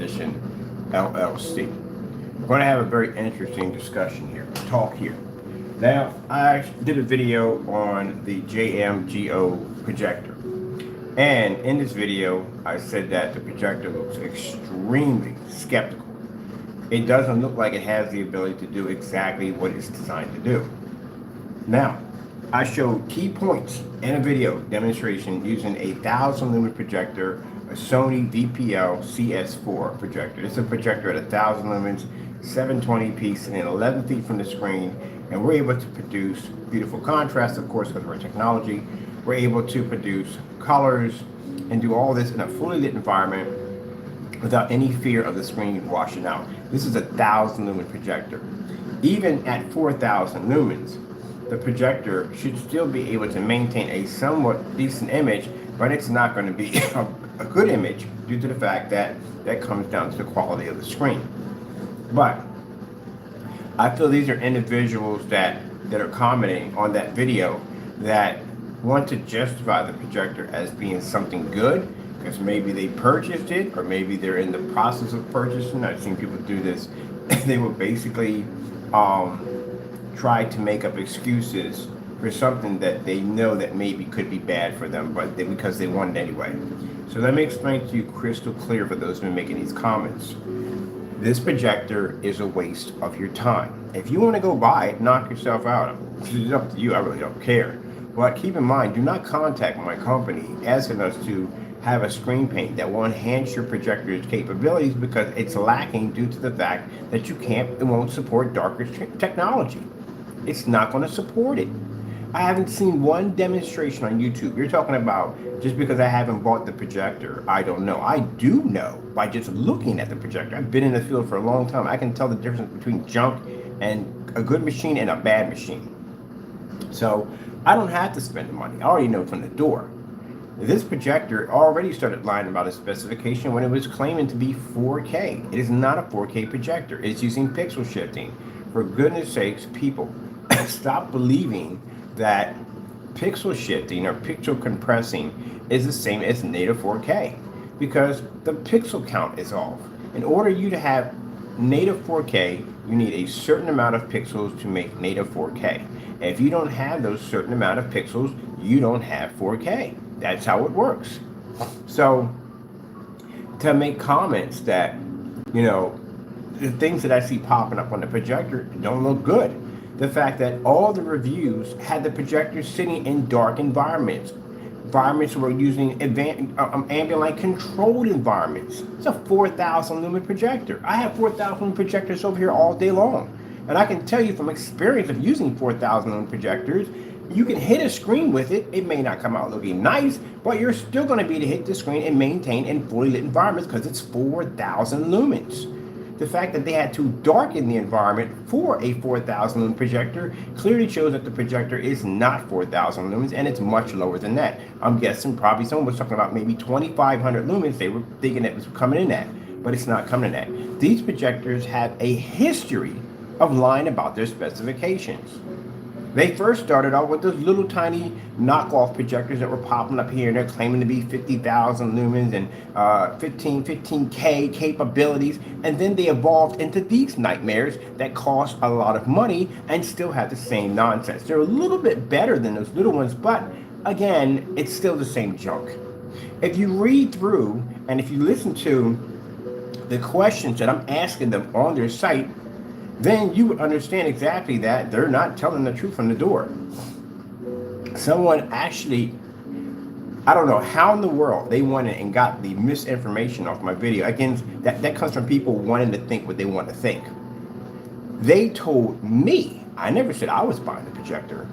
Edition, LLC. We're going to have a very interesting discussion here, talk here. Now, I did a video on the JMGO projector. And in this video, I said that the projector looks extremely skeptical. It doesn't look like it has the ability to do exactly what it's designed to do. Now, I showed key points in a video demonstration using a 1,000 lumen projector, a Sony DPL CS4 projector. It's a projector at 1,000 lumens, 720p, sitting 11 feet from the screen, and we're able to produce beautiful contrast, of course, because of our technology. We're able to produce colors and do all this in a fully lit environment without any fear of the screen washing out. This is a 1,000 lumen projector. Even at 4,000 lumens, the projector should still be able to maintain a somewhat decent image, but it's not going to be a good image due to the fact that that comes down to the quality of the screen. But I feel these are individuals that are commenting on that video that want to justify the projector as being something good because maybe they purchased it or maybe they're in the process of purchasing. I've seen people do this. They will basically try to make up excuses for something that they know that maybe could be bad for them, but because they want it anyway. So let me explain to you crystal clear for those who are making these comments. This projector is a waste of your time. If you want to go buy it, knock yourself out. It's up to you. I really don't care. But keep in mind, do not contact my company asking us to have a screen paint that will enhance your projector's capabilities because it's lacking due to the fact that it won't support darker technology. It's not going to support it. I haven't seen one demonstration on YouTube. You're talking about just because I haven't bought the projector, I don't know. I do know by just looking at the projector. I've been in the field for a long time. I can tell the difference between junk and a good machine and a bad machine. So I don't have to spend the money. I already know from the door. This projector already started lying about its specification when it was claiming to be 4K. It is not a 4K projector. It's using pixel shifting. For goodness sakes, people, stop believing that pixel shifting or pixel compressing is the same as native 4K because the pixel count is off. In order you to have native 4K, you need a certain amount of pixels to make native 4K. If you don't have those certain amount of pixels, you don't have 4K. That's how it works. So to make comments that, the things that I see popping up on the projector don't look good. The fact that all the reviews had the projector sitting in dark environments were using ambient light controlled environments. It's a 4,000 lumen projector. I have 4,000 lumen projectors over here all day long. And I can tell you from experience of using 4,000 lumen projectors, you can hit a screen with it. It may not come out looking nice, but you're still going to be able to hit the screen and maintain in fully lit environments because it's 4,000 lumens. The fact that they had to darken the environment for a 4,000 lumen projector clearly shows that the projector is not 4,000 lumens and it's much lower than that. I'm guessing probably someone was talking about maybe 2,500 lumens they were thinking it was coming in at, but it's not coming in at. These projectors have a history of lying about their specifications. They first started out with those little tiny knockoff projectors that were popping up here and they're claiming to be 50,000 lumens and 15K capabilities. And then they evolved into these nightmares that cost a lot of money and still have the same nonsense. They're a little bit better than those little ones, but again, it's still the same junk. If you read through and if you listen to the questions that I'm asking them on their site, then you would understand exactly that they're not telling the truth from the door. Someone actually, I don't know how in the world they went in and got the misinformation off my video. Again, that comes from people wanting to think what they want to think. They told me, I never said I was buying the projector.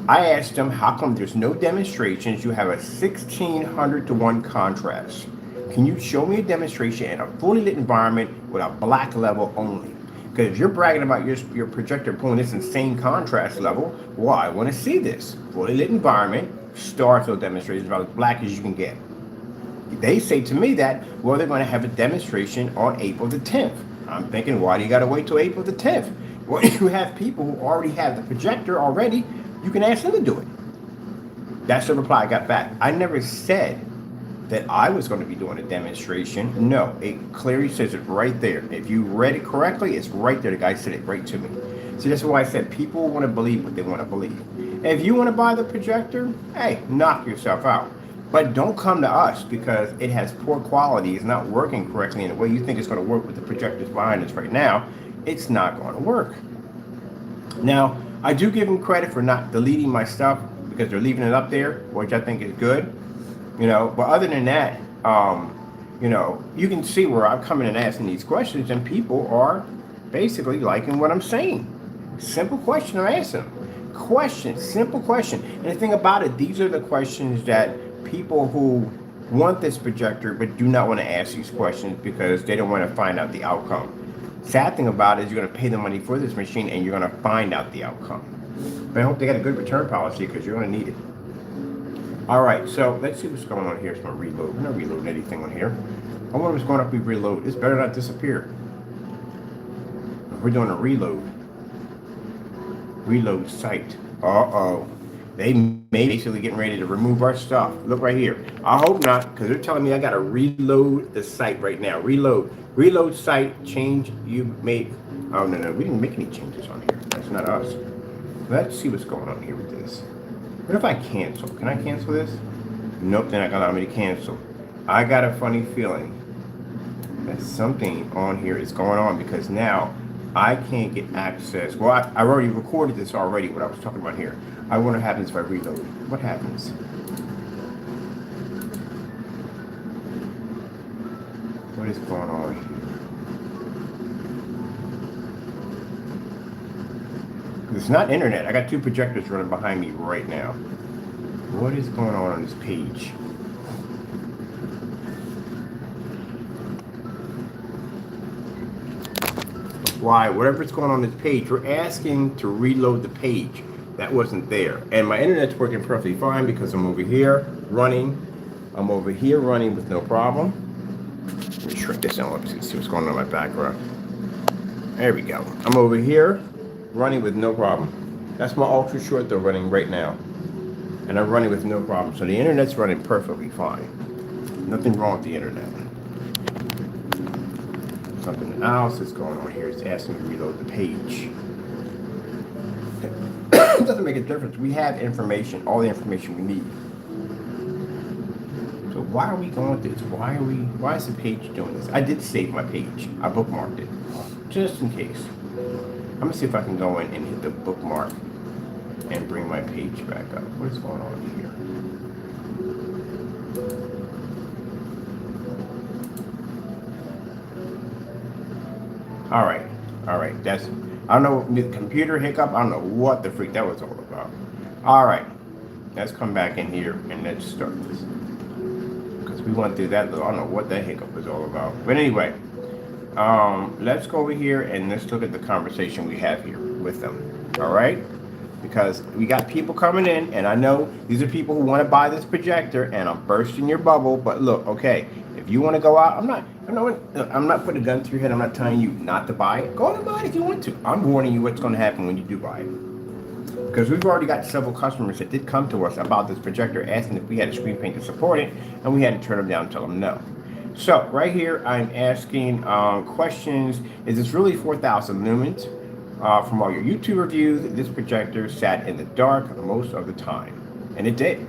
I asked them, how come there's no demonstrations? You have a 1600 to 1 contrast. Can you show me a demonstration in a fully lit environment with a black level only? Because if you're bragging about your projector pulling this insane contrast level, well, I want to see this. Fully lit environment, Starfield demonstration about as black as you can get. They say to me that, well, they're going to have a demonstration on April the 10th. I'm thinking, why do you got to wait till April the 10th? Well, you have people who already have the projector already. You can ask them to do it. That's the reply I got back. I never said that I was going to be doing a demonstration. No, it clearly says it right there. If you read it correctly, it's right there. The guy said it right to me. See, that's why I said people want to believe what they want to believe. If you want to buy the projector, hey, knock yourself out. But don't come to us because it has poor quality, it's not working correctly in the way you think it's going to work with the projectors behind us right now. It's not going to work. Now, I do give them credit for not deleting my stuff because they're leaving it up there, which I think is good. You know, but other than that, you know, you can see where I'm coming and asking these questions and people are basically liking what I'm saying. Simple question I'm asking. Question, simple question. And the thing about it, these are the questions that people who want this projector but do not want to ask these questions because they don't want to find out the outcome. Sad thing about it is you're going to pay the money for this machine and you're going to find out the outcome. But I hope they got a good return policy because you're going to need it. All right, so let's see what's going on here. It's going to reload. We're not reloading anything on here. I wonder what's going on if we reload. This better not disappear. If we're doing a reload. Reload site. Uh-oh. They may basically getting ready to remove our stuff. Look right here. I hope not, because they're telling me I got to reload the site right now. Reload. Reload site. Change you made. Oh, no. We didn't make any changes on here. That's not us. Let's see what's going on here with this. What if I cancel? Can I cancel this? Nope, they're not gonna allow me to cancel. I got a funny feeling that something on here is going on because now I can't get access. Well, I already recorded this already, what I was talking about here. I wonder what happens if I reload. What happens? What is going on here? It's not internet. I got two projectors running behind me right now. What is going on this page? Why? Whatever's going on this page, we're asking to reload the page. That wasn't there. And my internet's working perfectly fine because I'm over here running. I'm over here running with no problem. Let me shrink this down. Let's see what's going on in my background. There we go. I'm over here running with no problem. That's my ultra short though running right now. And I'm running with no problem. So the internet's running perfectly fine. Nothing wrong with the internet. Something else is going on here. It's asking me to reload the page. It doesn't make a difference. We have information, all the information we need. So why are we going with this? Why is the page doing this? I did save my page. I bookmarked it. Just in case. I'm gonna see if I can go in and hit the bookmark and bring my page back up. What is going on here? All right. That's, I don't know, the computer hiccup. I don't know what the freak that was all about. All right. Let's come back in here and let's start this. Because we went through that, I don't know what that hiccup was all about. But anyway. Let's go over here and let's look at the conversation we have here with them. All right, because we got people coming in, and I know these are people who want to buy this projector, and I'm bursting your bubble. But look, okay, if you want to go out, I'm not putting a gun to your head. I'm not telling you not to buy it. Go out and buy it if you want to. I'm warning you what's going to happen when you do buy it. Because we've already got several customers that did come to us about this projector, asking if we had a screen paint to support it, and we had to turn them down and tell them no. So right here, I'm asking questions. Is this really 4,000 lumens? From all your YouTube reviews, this projector sat in the dark most of the time. And it did.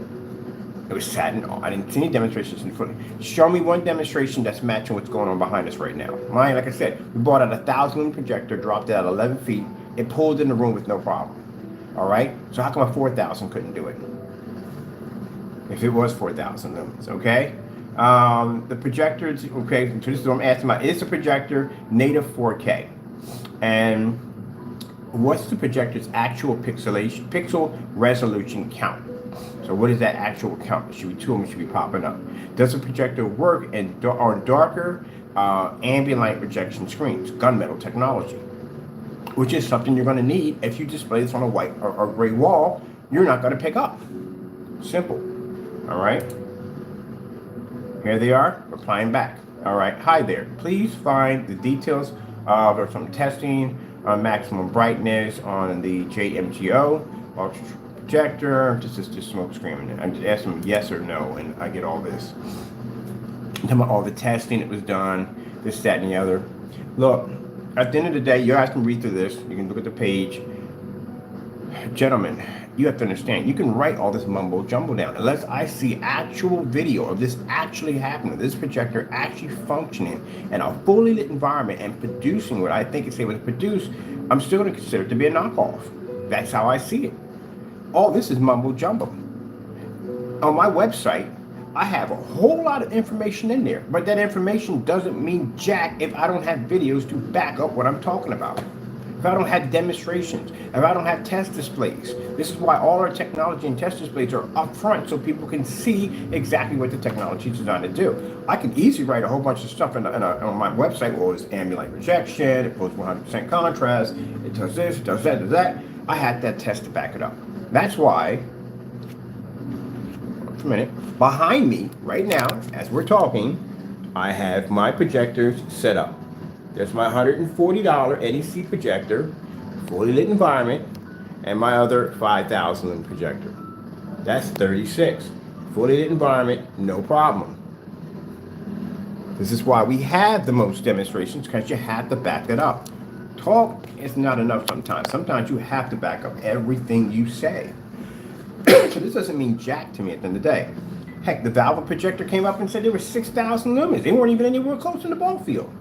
It was sat in, I didn't see any demonstrations in front. Show me one demonstration that's matching what's going on behind us right now. Mine, like I said, we bought out a 1,000 lumen projector, dropped it at 11 feet. It pulled in the room with no problem. All right? So how come a 4,000 couldn't do it? If it was 4,000 lumens, okay? The projectors, okay, so this is what I'm asking about. Is the projector native 4K? And what's the projector's actual pixel resolution count? So what is that actual count? It should be 2 of them should be popping up. Does the projector work on darker ambient light projection screens, gunmetal technology? Which is something you're going to need if you display this on a white or gray wall. You're not going to pick up. Simple. All right. Here they are, replying back. All right, hi there. Please find the details of some testing on maximum brightness on the JMGO projector. This is just smoke screen. I'm just asking yes or no, and I get all this. talking about all the testing that was done, this, that, and the other. Look, at the end of the day, you guys can read through this. You can look at the page. Gentlemen, you have to understand, you can write all this mumbo jumbo down. Unless I see actual video of this actually happening, this projector actually functioning in a fully lit environment and producing what I think it's able to produce, I'm still going to consider it to be a knockoff. That's how I see it. All this is mumbo jumbo. On my website, I have a whole lot of information in there, but that information doesn't mean jack if I don't have videos to back up what I'm talking about. If I don't have demonstrations, if I don't have test displays. This is why all our technology and test displays are up front so people can see exactly what the technology is designed to do. I can easily write a whole bunch of stuff on my website. Well, it's ambient projection, it pulls 100% contrast, it does this, it does that, does that. I had that test to back it up. That's why, for a minute, behind me right now, as we're talking, I have my projectors set up. There's my $140 NEC projector, fully lit environment, and my other 5,000 lumen projector. That's 36. Fully lit environment, no problem. This is why we have the most demonstrations, because you have to back it up. Talk is not enough sometimes. Sometimes you have to back up everything you say. So this doesn't mean jack to me at the end of the day. Heck, the Valve projector came up and said there were 6,000 lumens. They weren't even anywhere close in the ball field.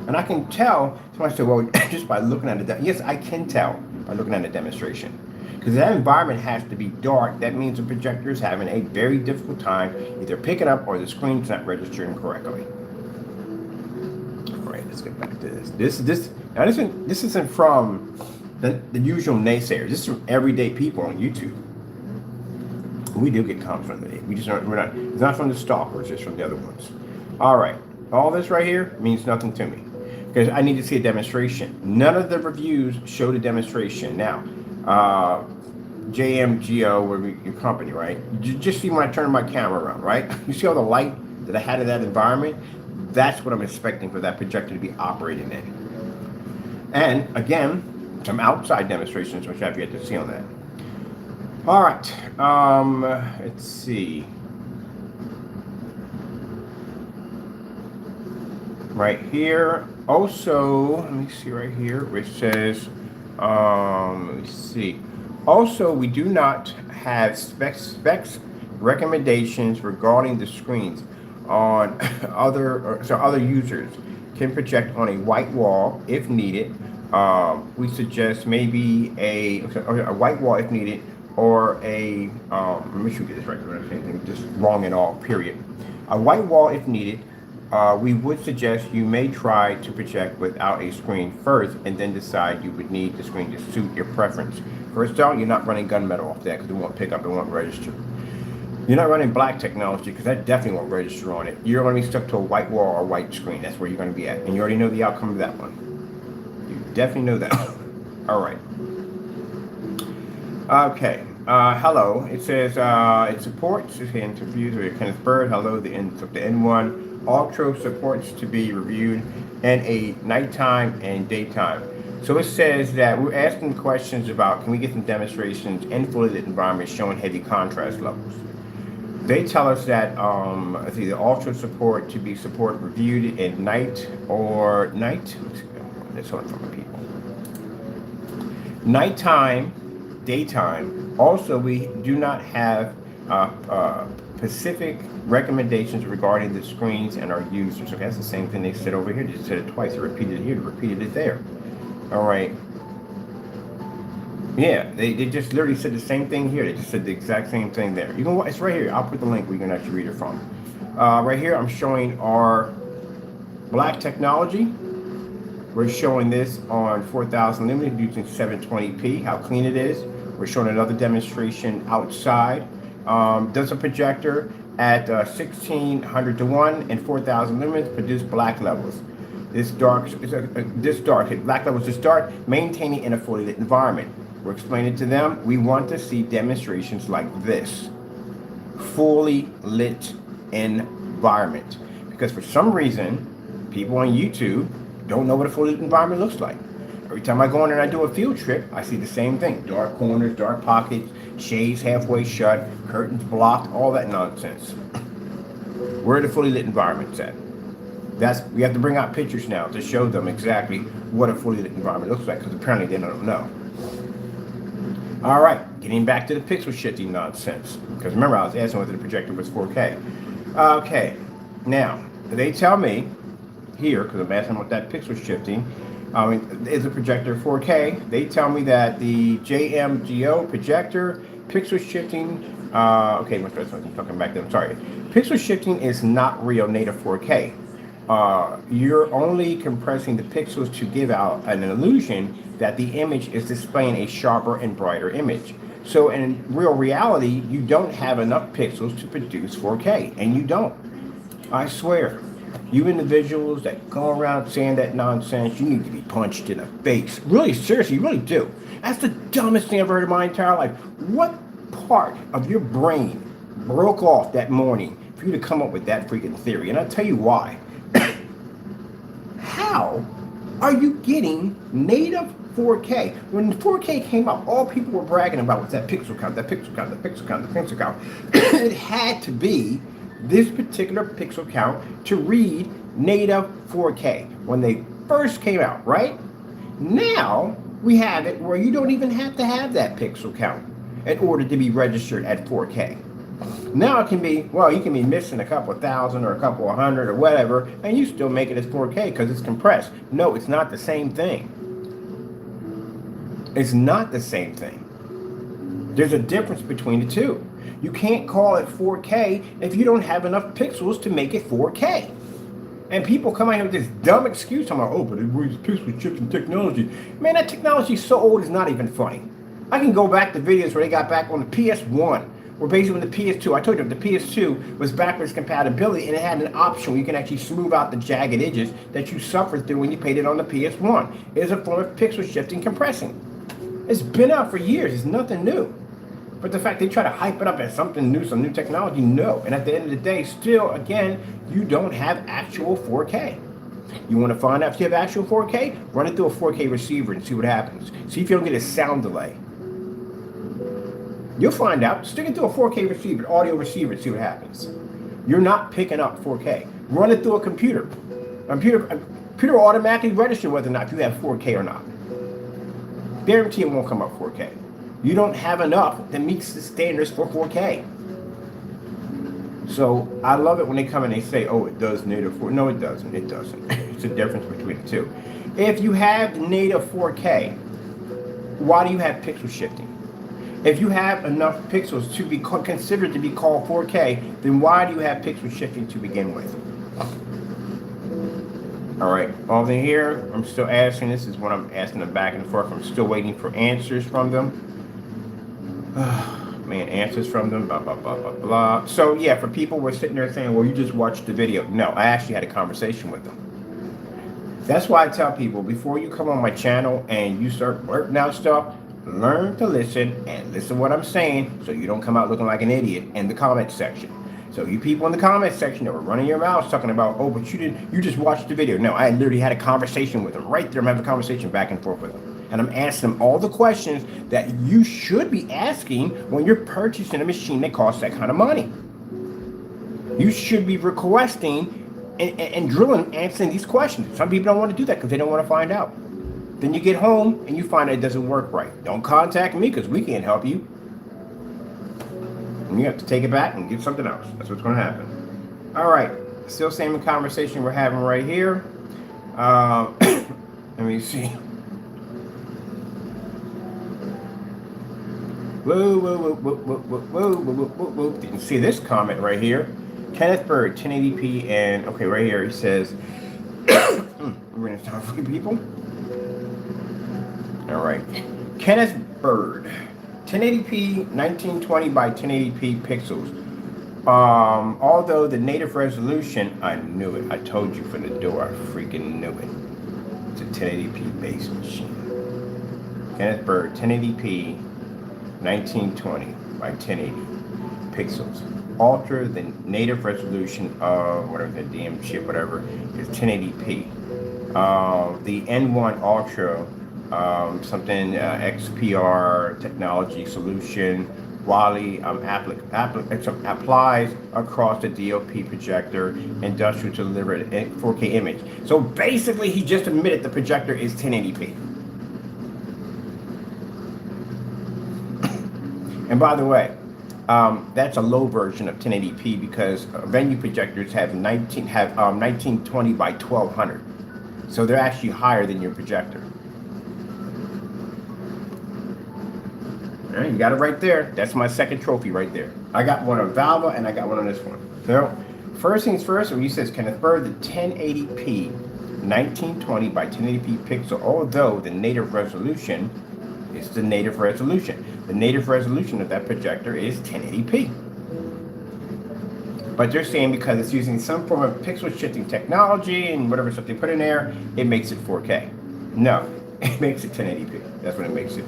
And I can tell, somebody said, well, just by looking at it. Yes, I can tell by looking at a demonstration. Because that environment has to be dark. That means the projector is having a very difficult time either picking up or the screen's not registering correctly. All right, let's get back to this. This isn't from the usual naysayers. This is from everyday people on YouTube. We do get comments from them. It's not from the stalkers, it's from the other ones. All right, all this right here means nothing to me because I need to see a demonstration. None of the reviews showed a demonstration. Now, JMGO, your company, right? Just see when I turn my camera around, right? You see all the light that I had in that environment? That's what I'm expecting for that projector to be operating in. And again, some outside demonstrations, which I've yet to see on that. All right, let's see. Right here, also, let me see right here, which says, let's see. Also, we do not have specs recommendations regarding the screens on other users can project on a white wall if needed. We suggest maybe a white wall if needed, or a, let me sure we get this right, anything just wrong at all, period. A white wall if needed. We would suggest you may try to project without a screen first and then decide you would need the screen to suit your preference. First out, you're not running gunmetal off that because it won't pick up, it won't register. You're not running black technology because that definitely won't register on it. You're going to be stuck to a white wall or white screen. That's where you're going to be at. And you already know the outcome of that one. You definitely know that one. All right. Okay. Hello. It says it supports interviews with Kenneth Bird. Hello. The N1 Ultra supports to be reviewed in a nighttime and daytime. So it says that we're asking questions about can we get some demonstrations in fully lit environments showing heavy contrast levels. They tell us that it's either Ultra support to be reviewed at night or night. That's one from the people. Nighttime, daytime. Also, we do not have specific recommendations regarding the screens and our users. Okay, that's the same thing they said over here. They just said it twice. They repeated it here. They repeated it there. All right. Yeah, they just literally said the same thing here. They just said the exact same thing there. You can, it's right here. I'll put the link where you can actually read it from. Right here, I'm showing our black technology. We're showing this on 4,000 lumen using 720p, how clean it is. We're showing another demonstration outside. Does a projector at 1600 to 1 and 4,000 lumens produce black levels. Black levels this dark, maintaining in a fully lit environment. We're explaining to them, we want to see demonstrations like this. Fully lit environment. Because for some reason, people on YouTube don't know what a fully lit environment looks like. Every time I go in and I do a field trip, I see the same thing. Dark corners, dark pockets, shades halfway shut, curtains blocked, all that nonsense. Where are the fully lit environments at? We have to bring out pictures now to show them exactly what a fully lit environment looks like, because apparently they don't know. All right, getting back to the pixel shifting nonsense, because remember I was asking whether the projector was 4K. Okay, now they tell me here, because I'm asking about that pixel shifting, is the projector 4K? They tell me that the JMGO projector pixel shifting, okay, I'm talking back then, sorry. Pixel shifting is not real native 4K. You're only compressing the pixels to give out an illusion that the image is displaying a sharper and brighter image. So in real reality, you don't have enough pixels to produce 4K, and you don't. I swear. You individuals that go around saying that nonsense, you need to be punched in the face. Really, seriously, you really do. That's the dumbest thing I've heard in my entire life. What part of your brain broke off that morning for you to come up with that freaking theory? And I'll tell you why. How are you getting native 4K? When 4K came out, all people were bragging about was that pixel count, that pixel count, that pixel count, that pixel count. It had to be this particular pixel count to read native 4K when they first came out, right? Now we have it where you don't even have to have that pixel count in order to be registered at 4K. Now it can be, well, you can be missing a couple of thousand or a couple of hundred or whatever, and you still make it as 4K because it's compressed. No, it's not the same thing. It's not the same thing. There's a difference between the two. You can't call it 4K if you don't have enough pixels to make it 4K. And people come out here with this dumb excuse, I'm like, oh, but it was pixel shifting technology. Man, that technology is so old, it's not even funny. I can go back to videos where they got back on the PS1, where basically when the PS2, I told you the PS2 was backwards compatibility, and it had an option where you can actually smooth out the jagged edges that you suffered through when you paid it on the PS1. It is a form of pixel shifting compressing. It's been out for years, it's nothing new. But the fact they try to hype it up as something new, some new technology, no. And at the end of the day, still, again, you don't have actual 4K. You want to find out if you have actual 4K? Run it through a 4K receiver and see what happens. See if you don't get a sound delay. You'll find out. Stick it through a 4K receiver, audio receiver, and see what happens. You're not picking up 4K. Run it through a computer. A computer will automatically register whether or not you have 4K or not. Guarantee it won't come up 4K. You don't have enough that meets the standards for 4K. So I love it when they come and they say, oh, it does native 4K. No, it doesn't. It doesn't. It's a difference between the two. If you have native 4K, why do you have pixel shifting? If you have enough pixels to be considered to be called 4K, then why do you have pixel shifting to begin with? All right, over here, I'm still asking. This is what I'm asking them back and forth. I'm still waiting for answers from them. Man, answers from them, blah, blah, blah, blah, blah. So yeah, for people who are sitting there saying, well, you just watched the video. No, I actually had a conversation with them. That's why I tell people, before you come on my channel and you start working out stuff, learn to listen and listen to what I'm saying so you don't come out looking like an idiot in the comment section. So you people in the comment section that were running your mouths talking about, oh, but you just watched the video. No, I literally had a conversation with them right there. I'm having a conversation back and forth with them. And I'm asking them all the questions that you should be asking when you're purchasing a machine that costs that kind of money. You should be requesting and drilling, answering these questions. Some people don't want to do that because they don't want to find out. Then you get home and you find out it doesn't work right. Don't contact me because we can't help you. And you have to take it back and get something else. That's what's going to happen. All right. Still same conversation we're having right here. Let me see. Whoa, whoa, whoa, whoa, whoa, whoa, whoa, whoa, whoa, whoa. You can see this comment right here. Kenneth Bird, 1080p, and okay, right here he says, we're going to start for you people. All right. Kenneth Bird, 1080p, 1920 by 1080p pixels. Although the native resolution, I knew it. I told you from the door, I freaking knew it. It's a 1080p base machine. Kenneth Bird, 1080p, 1920 by 1080 pixels. Alter the native resolution of whatever the DM chip, whatever, is 1080p. The N1 Ultra, something XPR technology solution Wally applies across the DLP projector industrial to deliver a 4K image. So basically, he just admitted the projector is 1080p. And by the way, that's a low version of 1080p because venue projectors have 1920 by 1200. So they're actually higher than your projector. All right, you got it right there. That's my second trophy right there. I got one on Valva and I got one on this one. So first things first, when he says can affirm the 1080p 1920 by 1080p pixel, although the native resolution is the native resolution. The native resolution of that projector is 1080p. But they're saying because it's using some form of pixel shifting technology and whatever stuff they put in there, it makes it 4K. No, it makes it 1080p. That's what it makes it.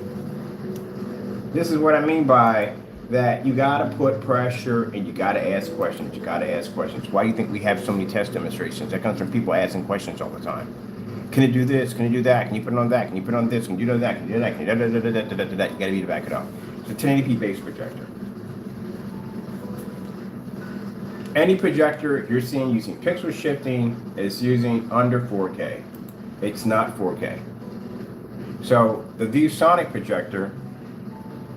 This is what I mean by that. You got to put pressure and you got to ask questions. You got to ask questions. Why do you think we have so many test demonstrations? That comes from people asking questions all the time. Can it do this? Can it do that? Can you put it on that? Can you put it on this? Can you do that? Can you do that? Can you do that? You got to be to back it up. It's a 1080p based projector. Any projector you're seeing using pixel shifting is using under 4K. It's not 4K. So the ViewSonic projector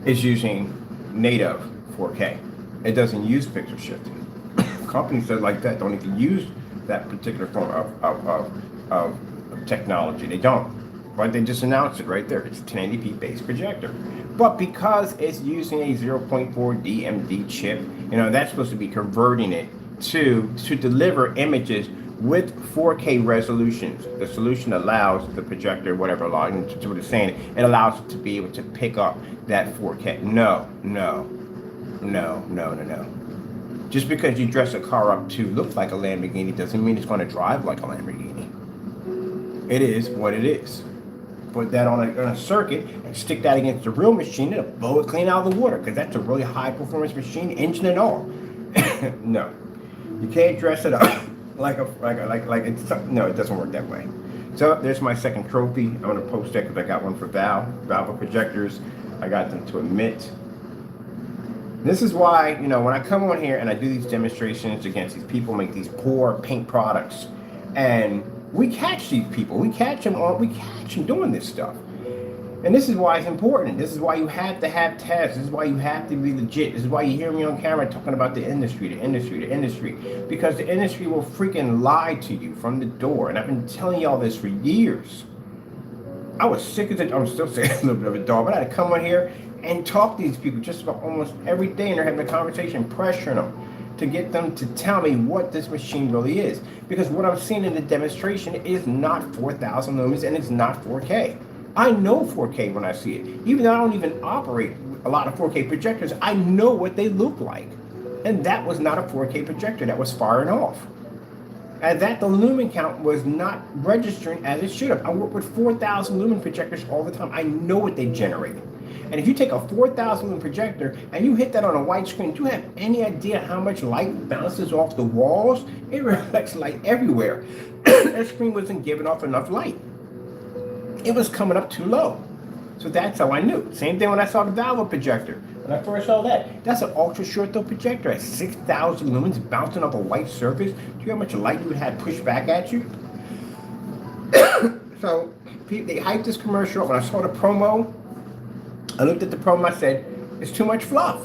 is using native 4K. It doesn't use pixel shifting. Companies that like that don't even use that particular form of technology. They don't. But they just announced it right there. It's a 1080p based projector. But because it's using a 0.4 DMD chip, that's supposed to be converting it to deliver images with 4K resolutions. The solution allows the projector, whatever, to what it's saying, it allows it to be able to pick up that 4K. No. Just because you dress a car up to look like a Lamborghini doesn't mean it's going to drive like a Lamborghini. It is what it is. Put that on a circuit and stick that against the real machine and it'll blow it clean out of the water because that's a really high performance machine, engine and all. No, you can't dress it up like it's no, it doesn't work that way. So there's my second trophy. I'm gonna post that because I got one for Valve projectors. I got them to emit. This is why, when I come on here and I do these demonstrations against these people, make these poor paint products, and we catch these people. We catch them doing this stuff. And this is why it's important. This is why you have to have tests. This is why you have to be legit. This is why you hear me on camera talking about the industry. Because the industry will freaking lie to you from the door. And I've been telling y'all this for years. I was sick of it. I'm still saying a little bit of a dog, but I had to come on here and talk to these people just about almost every day. And they're having a conversation, pressuring them to get them to tell me what this machine really is. Because what I'm seeing in the demonstration is not 4,000 lumens and it's not 4K. I know 4K when I see it. Even though I don't even operate a lot of 4K projectors, I know what they look like. And that was not a 4K projector, that was firing off. And that the lumen count was not registering as it should have. I work with 4,000 lumen projectors all the time. I know what they generate. And if you take a 4,000 lumen projector and you hit that on a white screen, do you have any idea how much light bounces off the walls? It reflects light everywhere. That screen wasn't giving off enough light. It was coming up too low. So that's how I knew. Same thing when I saw the Valve projector. When I first saw that, that's an ultra short throw projector at 6,000 lumens bouncing off a white surface. Do you know how much light you would have pushed back at you? So they hyped this commercial up. When I saw the promo, I looked at the promo, I said, it's too much fluff.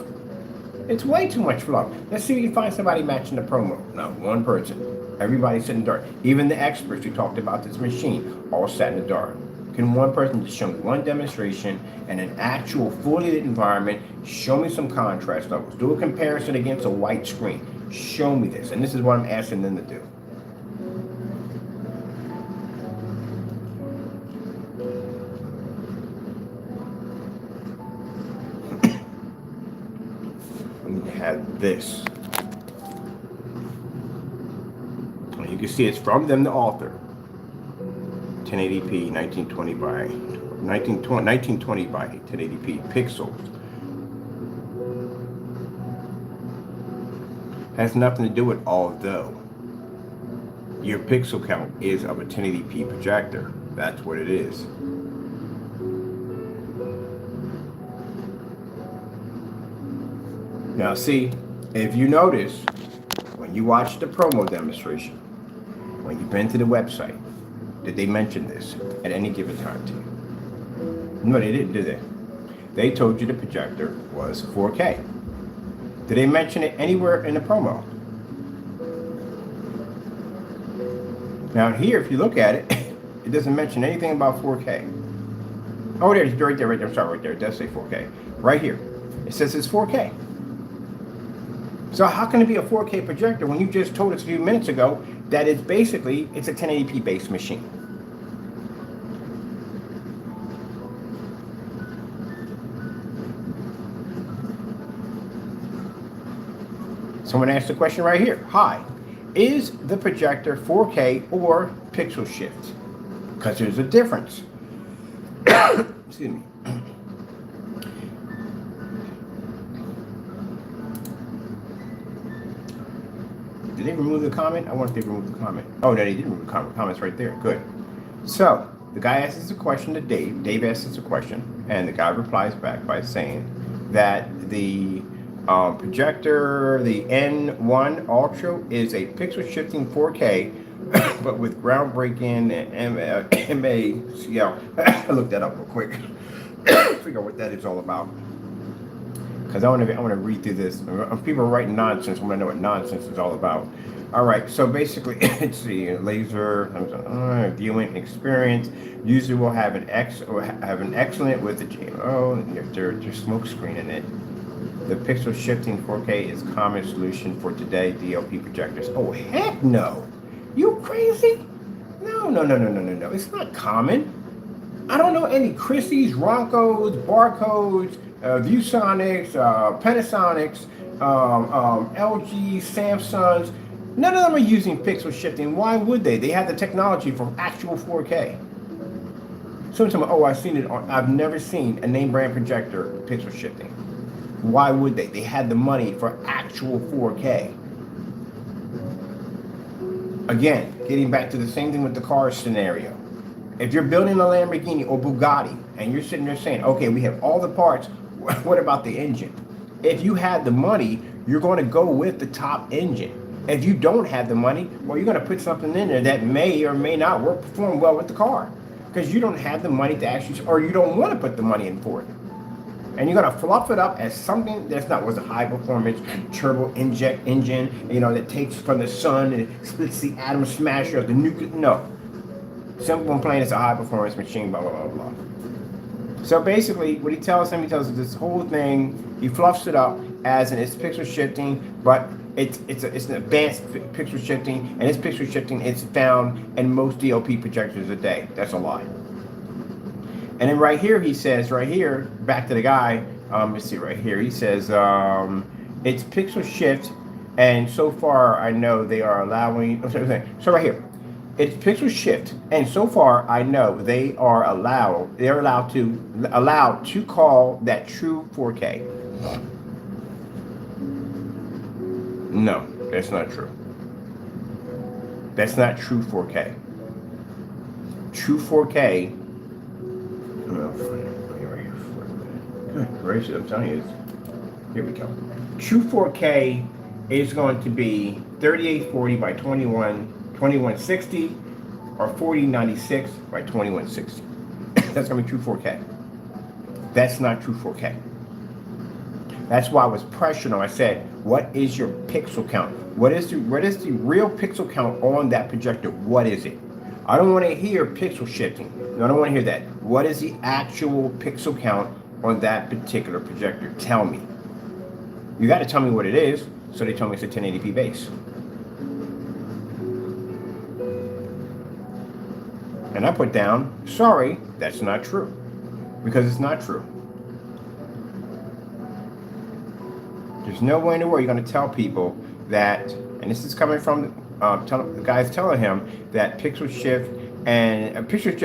It's way too much fluff. Let's see if you can find somebody matching the promo. Not one person. Everybody's sitting in the dark. Even the experts who talked about this machine all sat in the dark. Can one person just show me one demonstration and an actual fully lit environment, show me some contrast levels, do a comparison against a white screen, show me this. And this is what I'm asking them to do. We have this. You can see it's from them, the author. 1080p 1920 by 1920 by 1080p pixels. Has nothing to do with although your pixel count is of a 1080p projector. That's what it is. Now see, if you notice, when you watch the promo demonstration, when you've been to the website, did they mention this at any given time to you? No, they didn't, did they? They told you the projector was 4K. Did they mention it anywhere in the promo? Now here, if you look at it, it doesn't mention anything about 4K. Oh, there's right there, right there. I'm sorry, right there. It does say 4K. Right here. It says it's 4K. So how can it be a 4K projector when you just told us a few minutes ago that it's basically, it's a 1080p based machine? Someone asked the question right here. Hi, is the projector 4K or pixel shift? Because there's a difference. Excuse me. Did they remove the comment? I wonder if they removed the comment. Oh, no, they didn't remove the comment. Comment's right there. Good. So, the guy asks a question to Dave. Dave asks a question, and the guy replies back by saying that the projector, the N1 Ultra, is a pixel shifting 4K, but with groundbreaking MACL. I looked that up real quick. Figure out what that is all about. Because I want to read through this. People are writing nonsense. I want to know what nonsense is all about. All right, so basically, it's the laser viewing experience. User will have an excellent with the JMGO. There's smoke screen in it. The pixel shifting 4K is common solution for today DLP projectors. Oh heck no! You crazy? No. It's not common. I don't know any Christies, Roncos, Barcodes, ViewSonics, Panasonics, LG, Samsungs. None of them are using pixel shifting. Why would they? They have the technology for actual 4K. Sometimes, oh, I've never seen a name brand projector pixel shifting. Why would they? They had the money for actual 4K. Again, getting back to the same thing with the car scenario. If you're building a Lamborghini or Bugatti and you're sitting there saying, okay, we have all the parts, what about the engine? If you had the money, you're going to go with the top engine. If you don't have the money, well, you're going to put something in there that may or may not perform well with the car because you don't have the money to actually, or you don't want to put the money in for it. And you're going to fluff it up as something that's not was a high performance turbo inject engine, that takes from the sun and splits the atom smasher of the nuclear. No. Simple and plain, it's a high performance machine, blah, blah, blah, blah. So basically, what he tells us this whole thing, he fluffs it up as it's pixel shifting, but it's an advanced pixel shifting, and it's pixel shifting is found in most DLP projectors today. That's a lie. And then right here, he says, back to the guy, let's see right here, he says, it's pixel shift, and so far I know they are allowing, so right here, it's pixel shift, and so far I know they're allowed to call that true 4K. No, that's not true. That's not true 4K. True 4K. Good gracious, I'm telling you, here we go. True 4K is going to be 3840 by 2160 or 4096 by 2160. That's going to be true 4K. That's not true 4K. That's why I was pressured on. I said, what is your pixel count? What is the real pixel count on that projector? What is it? I don't want to hear pixel shifting. No, I don't want to hear that. What is the actual pixel count on that particular projector? Tell me. You got to tell me what it is. So they told me it's a 1080p base. And I put down, sorry, that's not true. Because it's not true. There's no way in the world you're going to tell people that, and this is coming from the guys telling him that pixel shift and pixel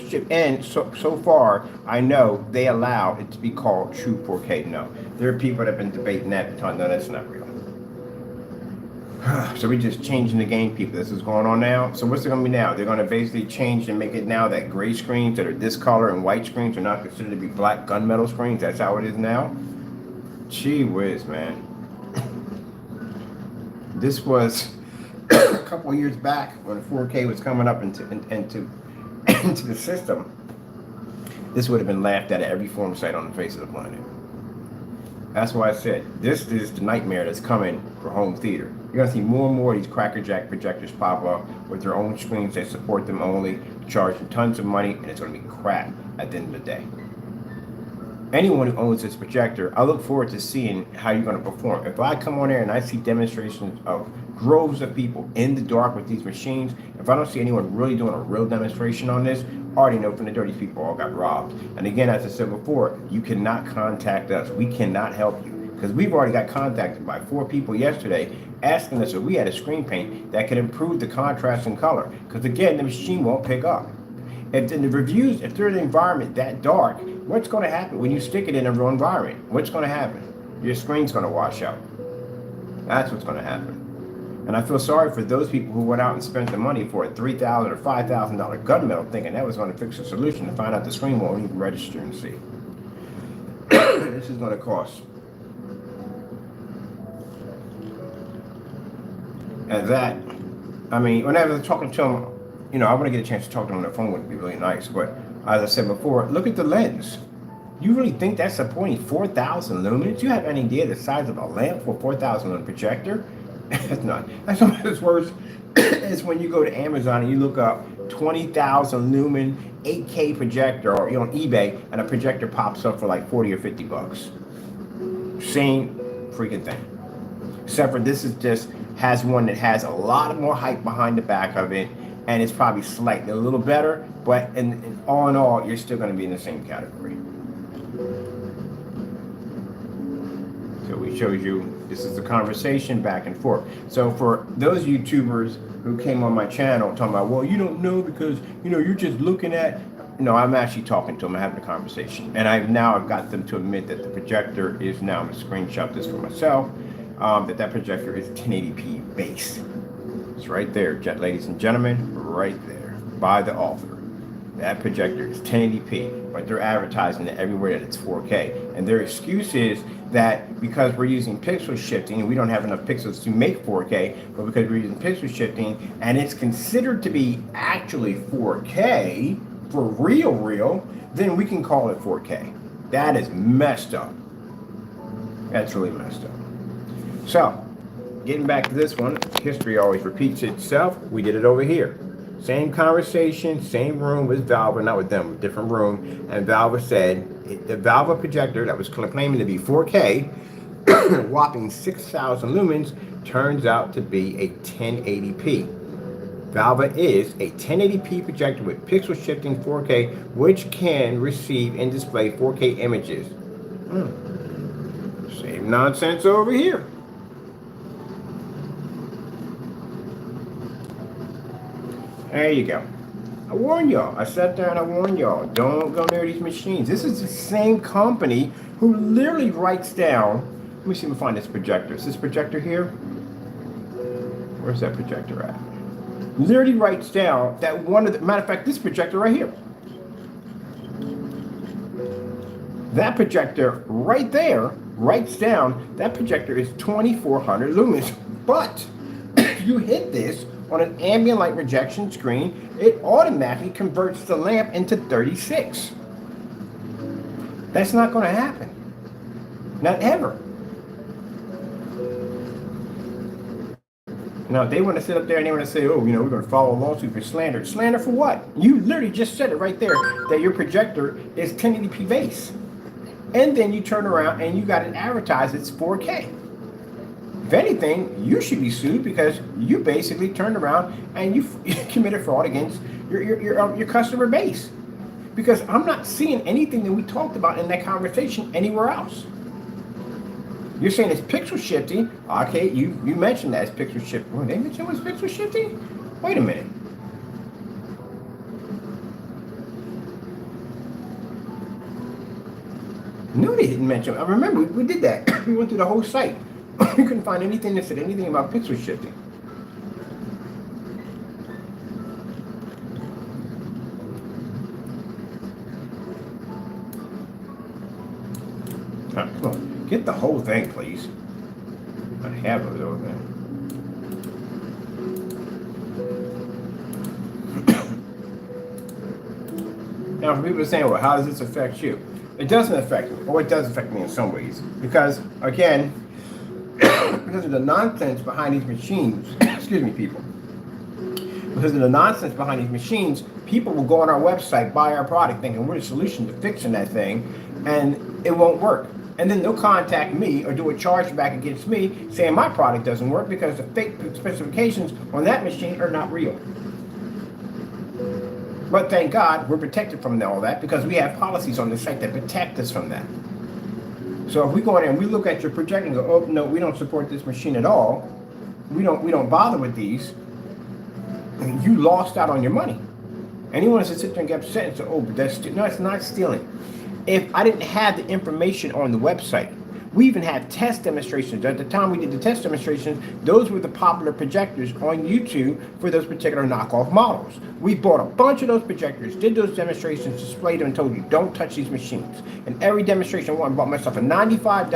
shift, and so far I know they allow it to be called true 4K. No, there are people that have been debating that, no, that's not real. So we're just changing the game, people. This is going on now. So what's it going to be now? They're going to basically change and make it now that gray screens that are this color and white screens are not considered to be black gunmetal screens. That's how it is now. Gee whiz, man. This was a couple of years back when 4K was coming up into into the system. This would have been laughed at every forum site on the face of the planet. That's why I said this is the nightmare that's coming for home theater. You're gonna see more and more of these crackerjack projectors pop up with their own screens that support them only, charging tons of money, and it's gonna be crap at the end of the day. Anyone who owns this projector, I look forward to seeing how you're gonna perform. If I come on there and I see demonstrations of droves of people in the dark with these machines, if I don't see anyone really doing a real demonstration on this, I already know from the door these people all got robbed. And again, as I said before, you cannot contact us. We cannot help you because we've already got contacted by 4 people yesterday asking us if we had a screen paint that could improve the contrast and color. Because again, the machine won't pick up. If in the reviews, if they're in the environment that dark, what's going to happen when you stick it in a real environment? What's going to happen? Your screen's going to wash out. That's what's going to happen. And I feel sorry for those people who went out and spent the money for a $3,000 or $5,000 gunmetal thinking that was going to fix the solution to find out the screen won't even register and see. This is going to cost. And that, I mean, whenever I'm talking to them, you know, I want to get a chance to talk to them on the phone would be really nice. But as I said before, look at the lens. You really think that's supporting 4,000 lumens? You have any idea the size of a lamp for 4,000 lumen projector? That's not. That's almost as worse as when you go to Amazon and you look up 20,000 lumen 8K projector, or you're on eBay and a projector pops up for like 40 or 50 bucks. Same freaking thing. Except for this is just has one that has a lot more hype behind the back of it, and it's probably slightly a little better, but in all in all, you're still going to be in the same category. So we showed you, this is a conversation back and forth. So for those YouTubers who came on my channel talking about, well, you don't know because, you know, you're just looking at, no, I'm actually talking to them, I'm having a conversation. And I've got them to admit that the projector is now, I'm going to screenshot this for myself, that projector is 1080p base. It's right there, ladies and gentlemen, right there, by the author. That projector is 1080p, but they're advertising it everywhere that it's 4K. And their excuse is that because we're using pixel shifting and we don't have enough pixels to make 4K, but because we're using pixel shifting and it's considered to be actually 4K for real, then we can call it 4K. That is messed up. That's really messed up. So, getting back to this one, history always repeats itself. We did it over here. Same conversation, same room with Valve, not with them, different room. And Valve said the Valve projector that was claiming to be 4K, whopping 6,000 lumens, turns out to be a 1080p. Valve is a 1080p projector with pixel shifting 4K, which can receive and display 4K images. Same nonsense over here. There you go. I warned y'all. I sat there and I warned y'all. Don't go near these machines. This is the same company who literally writes down. Let me see if I can find this projector. Is this projector here? Where's that projector at? Literally writes down that one of the, matter of fact, this projector right here. That projector right there writes down that projector is 2,400 lumens. But if you hit this on an ambient light rejection screen, it automatically converts the lamp into 36. That's not going to happen. Not ever. Now, if they want to sit up there and they want to say, oh, you know, we're going to file a lawsuit for slander. Slander for what? You literally just said it right there, that your projector is 1080p base. And then you turn around and you got it advertised it's 4K. If anything, you should be sued because you basically turned around and you committed fraud against your customer base. Because I'm not seeing anything that we talked about in that conversation anywhere else. You're saying it's pixel shifting. Okay, you mentioned that it's pixel shifting. Well, they mentioned it was pixel shifting? Wait a minute. No, they didn't mention it. I remember we did that. We went through the whole site. We couldn't find anything that said anything about pixel shifting. Come on, get the whole thing, please. I have those over there. Now, for people saying, well, how does this affect you? It doesn't affect me. Or it does affect me in some ways. Because, again, because of the nonsense behind these machines, excuse me, people. Because of the nonsense behind these machines, people will go on our website, buy our product, thinking we're the solution to fixing that thing, and it won't work. And then they'll contact me or do a chargeback against me saying my product doesn't work because the fake specifications on that machine are not real. But thank God we're protected from all that because we have policies on the site that protect us from that. So if we go in there and we look at your projector and go, oh no, we don't support this machine at all, we don't bother with these, and you lost out on your money. Anyone has to sit there and get upset and say, oh, but that's no, it's not stealing. If I didn't have the information on the website, we even had test demonstrations. At the time we did the test demonstrations, those were the popular projectors on YouTube for those particular knockoff models. We bought a bunch of those projectors, did those demonstrations, displayed them, and told you, don't touch these machines. And every demonstration I bought myself a $95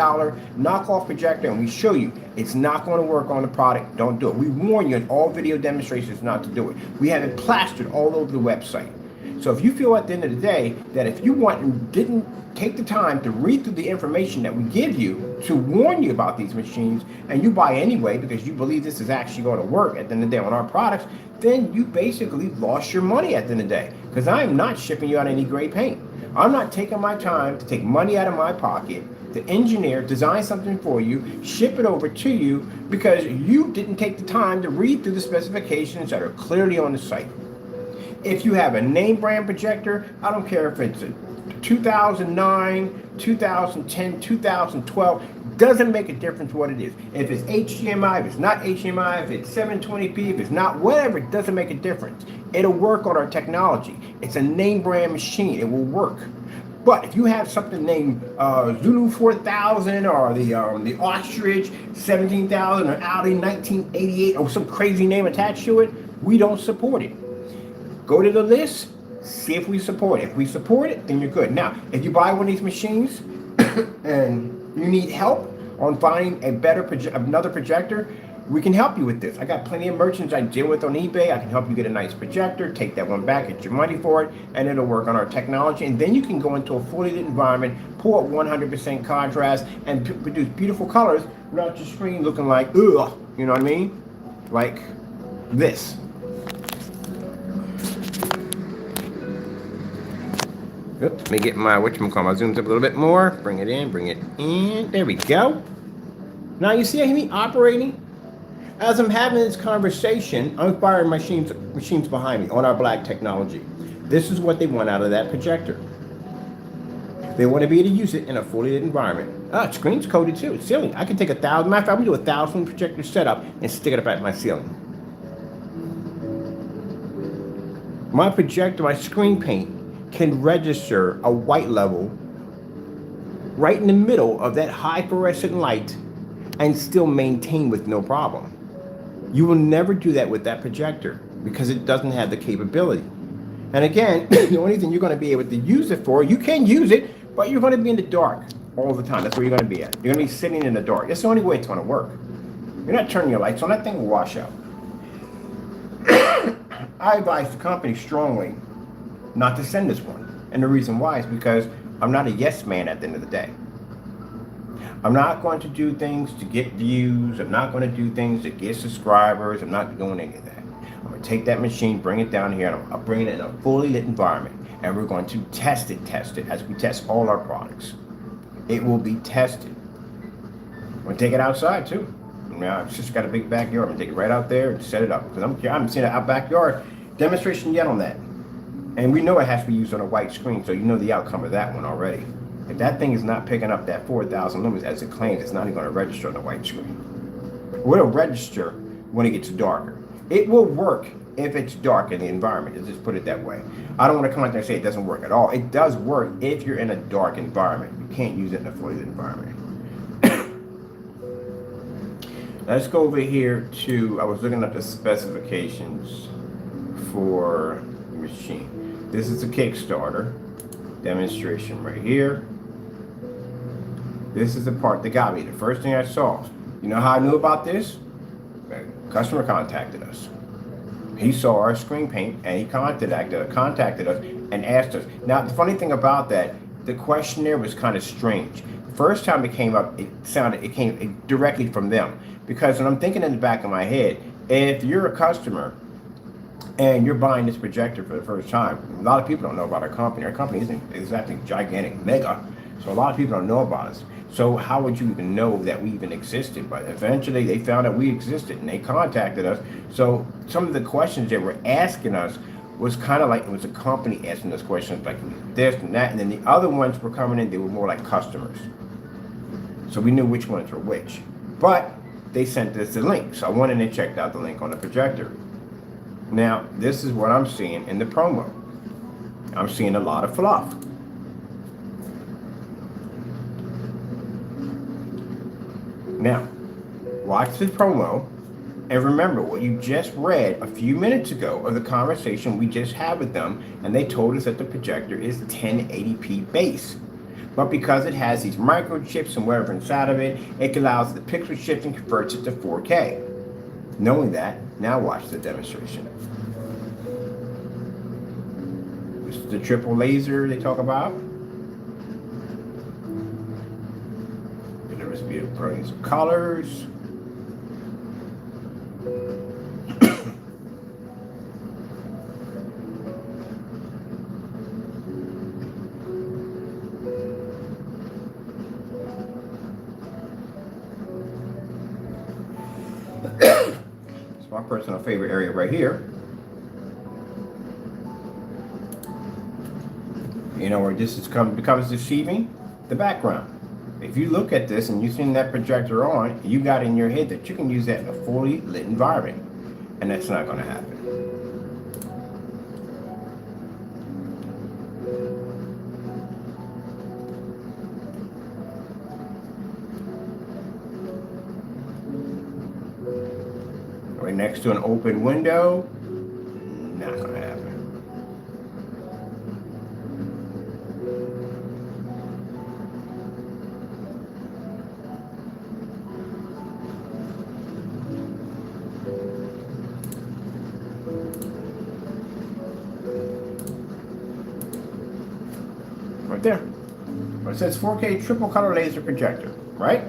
knockoff projector, and we show you, it's not going to work on the product, don't do it. We warn you in all video demonstrations not to do it. We have it plastered all over the website. So if you feel at the end of the day that if you want and didn't take the time to read through the information that we give you to warn you about these machines, and you buy anyway because you believe this is actually going to work at the end of the day on our products, then you basically lost your money at the end of the day, because I am not shipping you out any great paint. I'm not taking my time to take money out of my pocket to engineer, design something for you, ship it over to you because you didn't take the time to read through the specifications that are clearly on the site. If you have a name brand projector, I don't care if it's a 2009, 2010, 2012, doesn't make a difference what it is. If it's HDMI, if it's not HDMI, if it's 720p, if it's not, whatever, it doesn't make a difference. It'll work on our technology. It's a name brand machine. It will work. But if you have something named Zulu 4000 or the Ostrich 17,000 or Audi 1988 or some crazy name attached to it, we don't support it. Go to the list, see if we support it. If we support it, then you're good. Now, if you buy one of these machines and you need help on finding a better another projector, we can help you with this. I got plenty of merchants I deal with on eBay. I can help you get a nice projector, take that one back, get your money for it, and it'll work on our technology. And then you can go into a fully lit environment, pull up 100% contrast, and produce beautiful colors without your screen looking like, ugh, you know what I mean? Like this. Oops, let me get my, my zooms up a little bit more. Bring it in, bring it in. There we go. Now you see me operating? As I'm having this conversation, I'm firing machines behind me on our black technology. This is what they want out of that projector. They want to be able to use it in a fully lit environment. Ah, screen's coded too. It's ceiling. I can take 1,000. Matter of fact, we do 1,000 projector setup and stick it up at my ceiling. My projector, my screen paint, can register a white level right in the middle of that high fluorescent light and still maintain with no problem. You will never do that with that projector because it doesn't have the capability. And again, the only thing you're going to be able to use it for, you can use it, but you're going to be in the dark all the time. That's where you're going to be at. You're going to be sitting in the dark. That's the only way it's going to work. You're not turning your lights on. That thing will wash out. I advise the company strongly not to send this one. And the reason why is because I'm not a yes man at the end of the day. I'm not going to do things to get views. I'm not going to do things to get subscribers. I'm not doing any of that. I'm going to take that machine, bring it down here, and I'll bring it in a fully lit environment. And we're going to test it as we test all our products. It will be tested. I'm going to take it outside too. Now, I've just got a big backyard. I'm going to take it right out there and set it up. Because I'm seeing a backyard demonstration yet on that. And we know it has to be used on a white screen, so you know the outcome of that one already. If that thing is not picking up that 4,000 lumens as it claims, it's not even going to register on the white screen. It will register when it gets darker. It will work if it's dark in the environment. Let's just put it that way. I don't want to come out there and say it doesn't work at all. It does work if you're in a dark environment. You can't use it in a fully lit environment. Let's go over here to, I was looking at the specifications for the machine. This is a Kickstarter demonstration right here. This is the part that got me. The first thing I saw. You know how I knew about this? The customer contacted us. He saw our screen paint and he contacted us and asked us. Now, the funny thing about that, the questionnaire was kind of strange. First time it came up, it came directly from them. Because when I'm thinking in the back of my head, if you're a customer and you're buying this projector for the first time, a lot of people don't know about our company. Our company isn't exactly gigantic, mega, so a lot of people don't know about us. So how would you even know that we even existed? But eventually they found out we existed and they contacted us. So some of the questions they were asking us was kind of like it was a company asking us questions like this and that, and then the other ones were coming in, they were more like customers. So we knew which ones were which. But they sent us the link, so I went in and checked out the link on the projector. Now, this is what I'm seeing in the promo. I'm seeing a lot of fluff. Now, watch the promo and remember what you just read a few minutes ago of the conversation we just had with them, and they told us that the projector is 1080p base. But because it has these microchips and whatever inside of it, it allows the pixel shift and converts it to 4K. Knowing that, now watch the demonstration. This is the triple laser they talk about. There must be brilliance of colors. It's my personal favorite area right here. You know where this becomes deceiving? The background. If you look at this and you've seen that projector on, you got in your head that you can use that in a fully lit environment. And that's not going to happen. Right next to an open window, not going to happen. Right there. It says 4K triple color laser projector, right?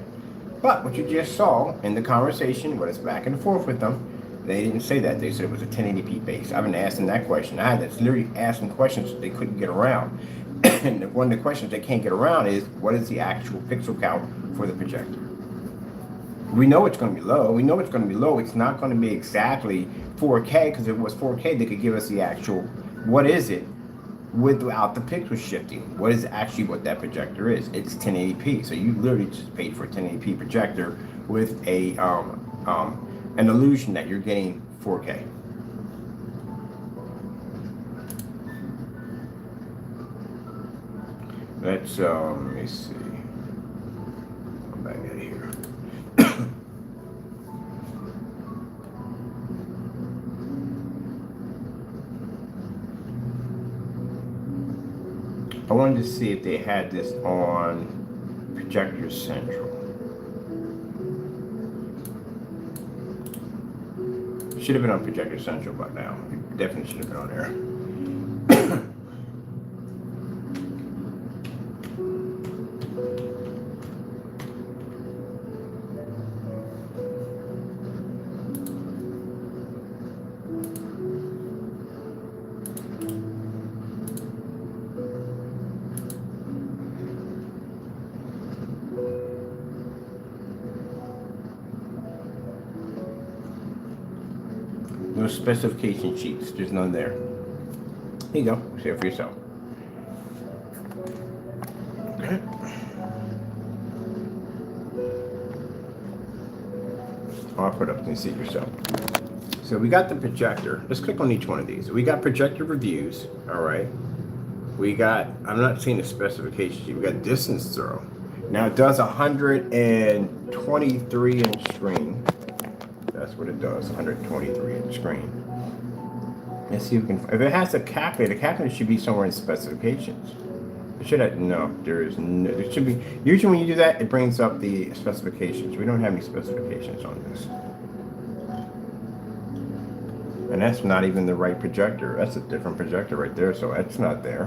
But what you just saw in the conversation, when it's back and forth with them, they didn't say that. They said it was a 1080p base. I've been asking that question. I had to literally ask them questions they couldn't get around. And one of the questions they can't get around is, what is the actual pixel count for the projector? We know it's going to be low. We know it's going to be low. It's not going to be exactly 4K, because if it was 4K, they could give us the actual, what is it without the pixel shifting? What is actually what that projector is? It's 1080p. So you literally just paid for a 1080p projector with a an illusion that you're getting 4K. Let's let me see. Come back out of here. I wanted to see if they had this on Projector Central. Should have been on Projector Central by now. It definitely should have been on there. No specification sheets. There's none there. Here you go. See it for yourself. Okay. I'll put it up and see it yourself. So we got the projector. Let's click on each one of these. We got projector reviews. All right. We got, I'm not seeing the specification sheet. We got distance throw. Now it does 123 inch screen. That's what it does, 123 inch screen. Let's see if we can, if it has a calculator, the calculator should be somewhere in specifications. It should have, no, there is no, it should be, usually when you do that, it brings up the specifications. We don't have any specifications on this. And that's not even the right projector. That's a different projector right there, so that's not there.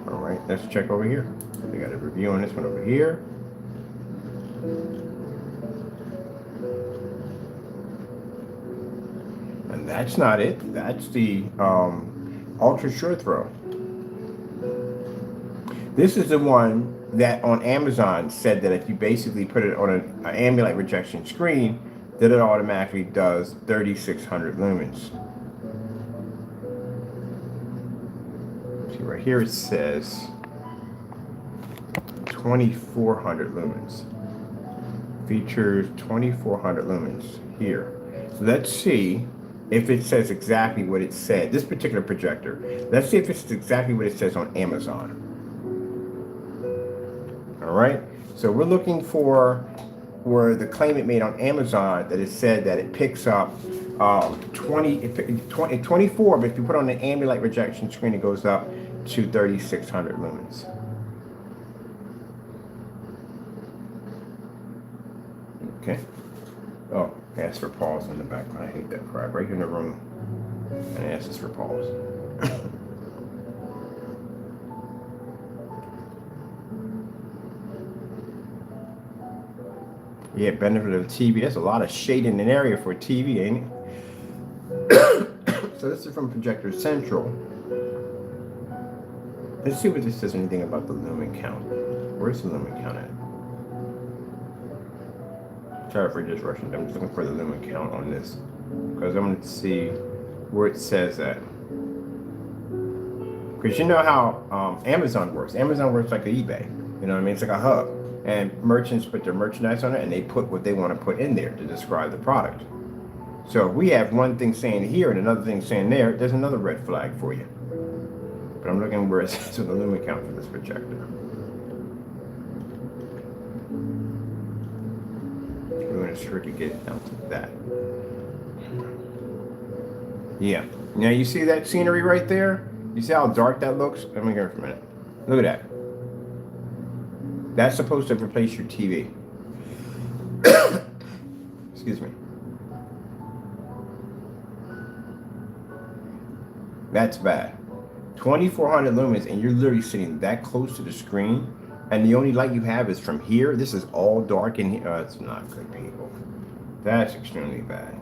All right, let's check over here. We got a review on this one over here. And that's not it. That's the ultra short throw. This is the one that on Amazon said that if you basically put it on an ambient light rejection screen, that it automatically does 3600 lumens. See right here it says 2400 lumens. Features 2400 lumens here. So let's see if it says exactly what it said. This particular projector. Let's see if it's exactly what it says on Amazon. All right. So we're looking for where the claim it made on Amazon that it said that it picks up 24, but if you put on an ambient light rejection screen, it goes up to 3600 lumens. Okay. Oh, ask for pause in the background. I hate that crap. Right here in the room. And it asks us for pause. Yeah, benefit of TV. That's a lot of shade in an area for a TV, ain't it? So this is from Projector Central. Let's see what this says anything about the lumen count. Where's the lumen count at? Sorry for just rushing. I'm just looking for the lumen count on this because I want to see where it says that. Because you know how Amazon works. Amazon works like an eBay. You know what I mean? It's like a hub. And merchants put their merchandise on it and they put what they want to put in there to describe the product. So if we have one thing saying here and another thing saying there, there's another red flag for you. But I'm looking where it says the lumen count for this projector. We're going to try to get down to that. Yeah. Now you see that scenery right there? You see how dark that looks? Let me go for a minute. Look at that. That's supposed to replace your TV. Excuse me. That's bad. 2400 lumens and you're literally sitting that close to the screen and the only light you have is from here. This is all dark in here. Oh, it's not good, people. That's extremely bad.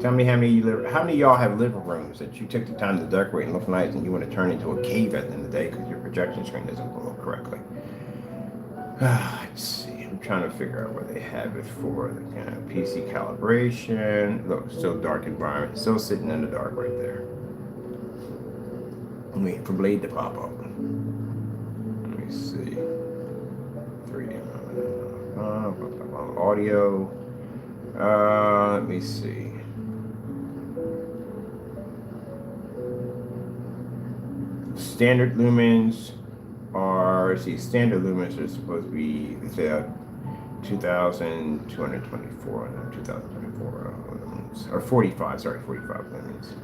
Tell me how many of y'all have living rooms that you took the time to decorate and look nice and you want to turn into a cave at the end of the day because your projection screen doesn't work correctly. Let's see. I'm trying to figure out where they have it for the PC calibration. Look, still dark environment. Still sitting in the dark right there. I'm waiting for Blade to pop up. Let me see. 3D audio. Let me see. Standard lumens are, standard lumens are supposed to be 2,224, 2024 lumens, or 45, sorry, 45 lumens.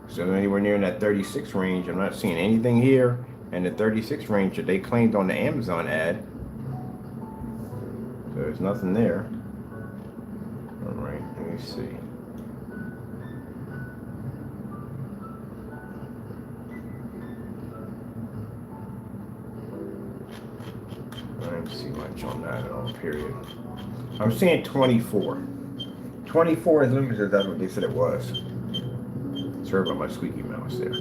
So anywhere near in that 36 range, I'm not seeing anything here. And the 36 range that they claimed on the Amazon ad, so there's nothing there. All right, let me see. I don't see much on that at all, period. I'm seeing 24. 24 is limited, that's what they said it was. Sorry about my squeaky mouse there.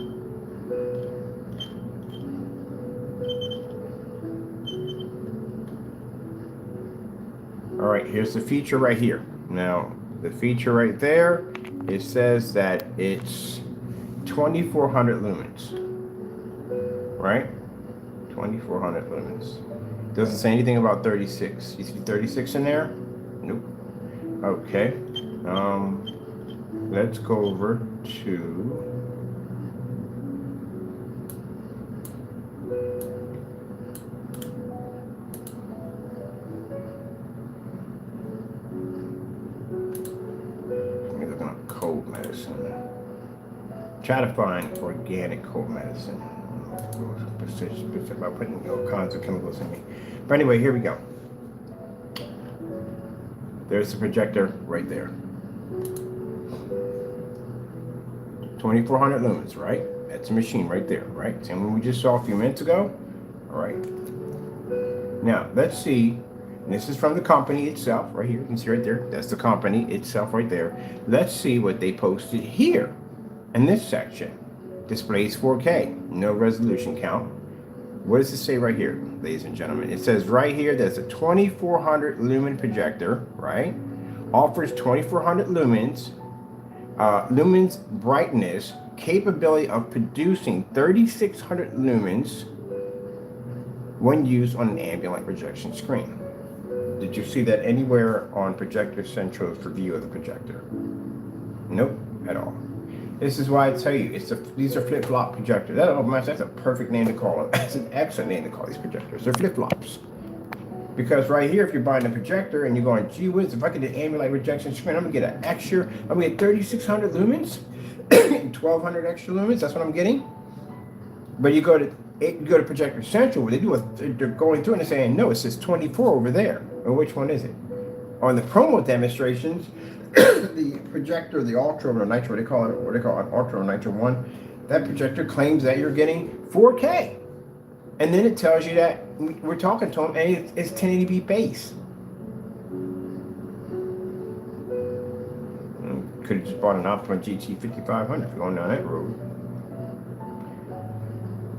All right, here's the feature right here. Now, the feature right there, it says that it's 2400 lumens, right? 2400 lumens. Doesn't say anything about 36. You see 36 in there? Nope. Okay. Let's go over to looking up cold medicine. Try to find organic cold medicine. By putting all kinds of chemicals in me. But anyway, here we go. There's the projector right there. 2400 lumens, right? That's a machine right there, right? Same one we just saw a few minutes ago. All right. Now, let's see. And this is from the company itself, right here. You can see right there. That's the company itself right there. Let's see what they posted here in this section. Displays 4K, no resolution count. What does it say right here, ladies and gentlemen? It says right here there's a 2400 lumen projector, right? Offers 2400 lumens, lumens brightness, capability of producing 3600 lumens when used on an ambient light projection screen. Did you see that anywhere on Projector Central's review of the projector? Nope, at all. This is why I tell you, these are flip-flop projectors. That's a perfect name to call it. That's an excellent name to call these projectors. They're flip-flops. Because right here, if you're buying a projector and you're going, gee whiz, if I could do ambient light projection screen, I'm gonna get an extra, I'm gonna get 3600 lumens, 1200 extra lumens, that's what I'm getting. But you go to Projector Central, where they're going through and they're saying, no, it says 24 over there. Well, which one is it? On the promo demonstrations, the projector, the Ultra or Nitro, what they call it Ultra or Nitro 1, that projector claims that you're getting 4K. And then it tells you that we're talking to them and it's 1080p base. Could have just bought an Optima GT 5500 if you're going down that road.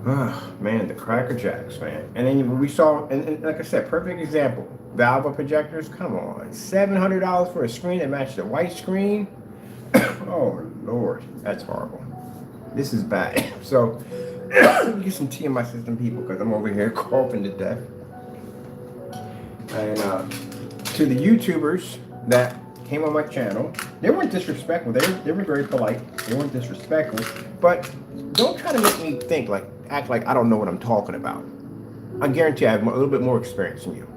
Oh, man, the Cracker Jacks, man. And then we saw, and like I said, perfect example. Valve projectors, come on. $700 for a screen that matches the white screen. Oh, Lord, that's horrible. This is bad. So, let me get some tea in my system, people, because I'm over here coughing to death. And to the YouTubers that came on my channel, they weren't disrespectful. They were very polite. They weren't disrespectful. But don't try to make me act like I don't know what I'm talking about. I guarantee I have a little bit more experience than you.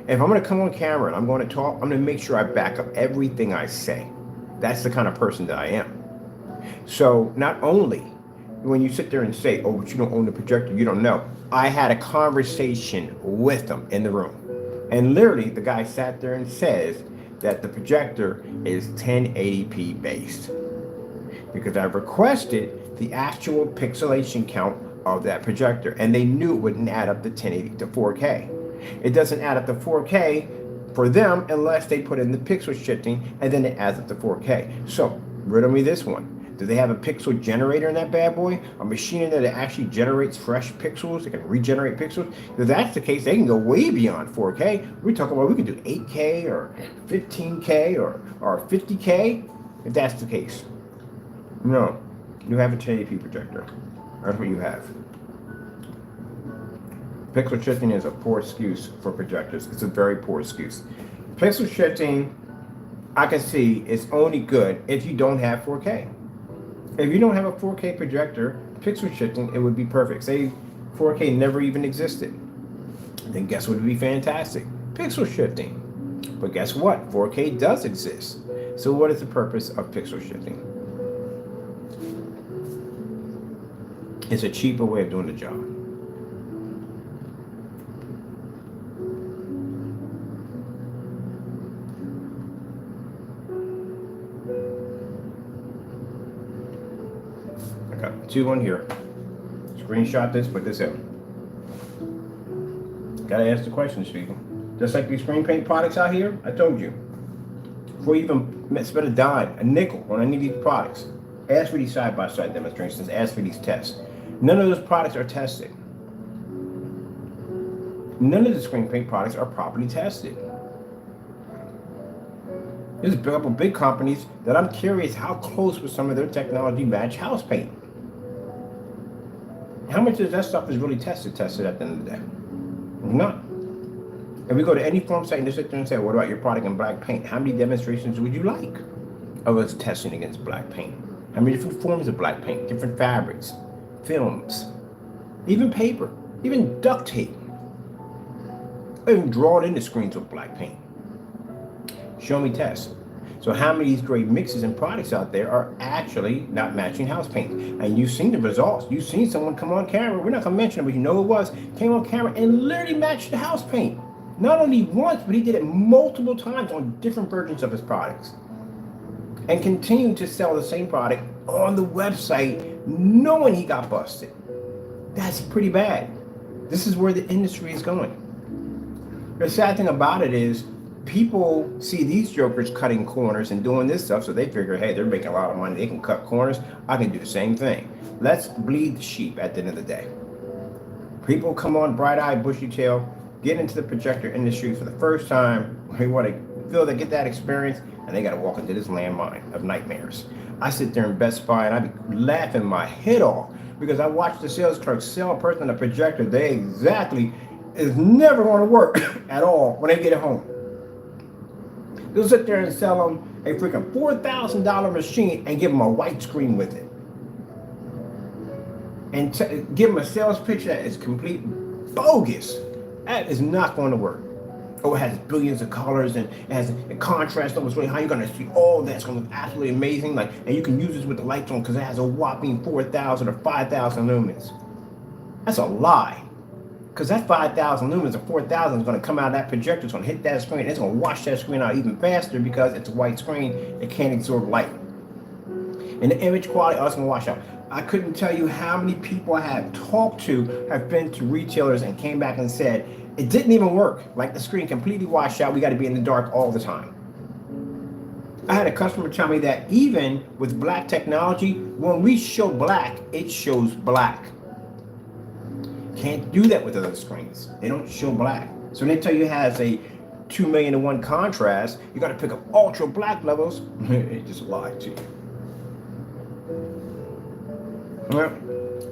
If I'm going to come on camera and I'm going to talk, I'm going to make sure I back up everything I say. That's the kind of person that I am. So not only when you sit there and say, oh, but you don't own the projector, you don't know. I had a conversation with them in the room. And literally the guy sat there and says that the projector is 1080p based. Because I requested the actual pixelation count of that projector. And they knew it wouldn't add up to 1080 to 4K. It doesn't add up to 4K for them unless they put in the pixel shifting and then it adds up to 4K. So, riddle me this one. Do they have a pixel generator in that bad boy? A machine in there that actually generates fresh pixels? They can regenerate pixels? If that's the case, they can go way beyond 4K. We're talking about we can do 8K or 15K or 50K if that's the case. No, you have a 1080p projector. That's what you have. Pixel shifting is a poor excuse for projectors. It's a very poor excuse. Pixel shifting, I can see, is only good if you don't have 4K. If you don't have a 4K projector, pixel shifting, it would be perfect. Say 4K never even existed. Then guess what would be fantastic? Pixel shifting. But guess what? 4K does exist. So what is the purpose of pixel shifting? It's a cheaper way of doing the job. I got two on here. Screenshot this, put this in. Gotta ask the questions, people. Just like these screen paint products out here, I told you. Before you even spend a dime, a nickel on any of these products, ask for these side-by-side demonstrations, ask for these tests. None of those products are tested. None of the screen paint products are properly tested. There's a couple big companies that I'm curious how close with some of their technology match house paint. How much of that stuff is really tested at the end of the day? None. If we go to any form site and they sit there and say, what about your product in black paint? How many demonstrations would you like of us testing against black paint? How many different forms of black paint, different fabrics, films, even paper, even duct tape. Even draw it into screens with black paint. Show me tests. So how many of these great mixes and products out there are actually not matching house paint? And you've seen the results. You've seen someone come on camera, we're not gonna mention it, but you know who it was, came on camera and literally matched the house paint. Not only once, but he did it multiple times on different versions of his products. And continued to sell the same product on the website knowing he got busted. That's pretty bad. This is where the industry is going. The sad thing about it is people see these jokers cutting corners and doing this stuff, so they figure, hey, they're making a lot of money. They can cut corners. I can do the same thing. Let's bleed the sheep at the end of the day. People come on bright-eyed, bushy-tailed, get into the projector industry for the first time. They want to feel they get that experience, and they got to walk into this landmine of nightmares. I sit there in Best Buy, and I be laughing my head off because I watch the sales clerk sell a person a projector they exactly is never going to work at all when they get it home. They'll sit there and sell them a freaking $4,000 machine and give them a white screen with it. And give them a sales pitch that is complete bogus. That is not going to work. Oh, it has billions of colors and it has a contrast almost really high. You're going to see all that's going to look absolutely amazing. And you can use this with the lights on because it has a whopping 4,000 or 5,000 lumens. That's a lie. Because that 5,000 lumens or 4,000 is going to come out of that projector. It's going to hit that screen. And it's going to wash that screen out even faster because it's a white screen. It can't absorb light. And the image quality also going to wash out. I couldn't tell you how many people I have talked to have been to retailers and came back and said, it didn't even work. Like the screen completely washed out. We got to be in the dark all the time. I had a customer tell me that even with black technology, when we show black, it shows black. Can't do that with other screens. They don't show black. So when they tell you it has a 2 million to 1 contrast, you got to pick up ultra black levels. It just lied to you. Well,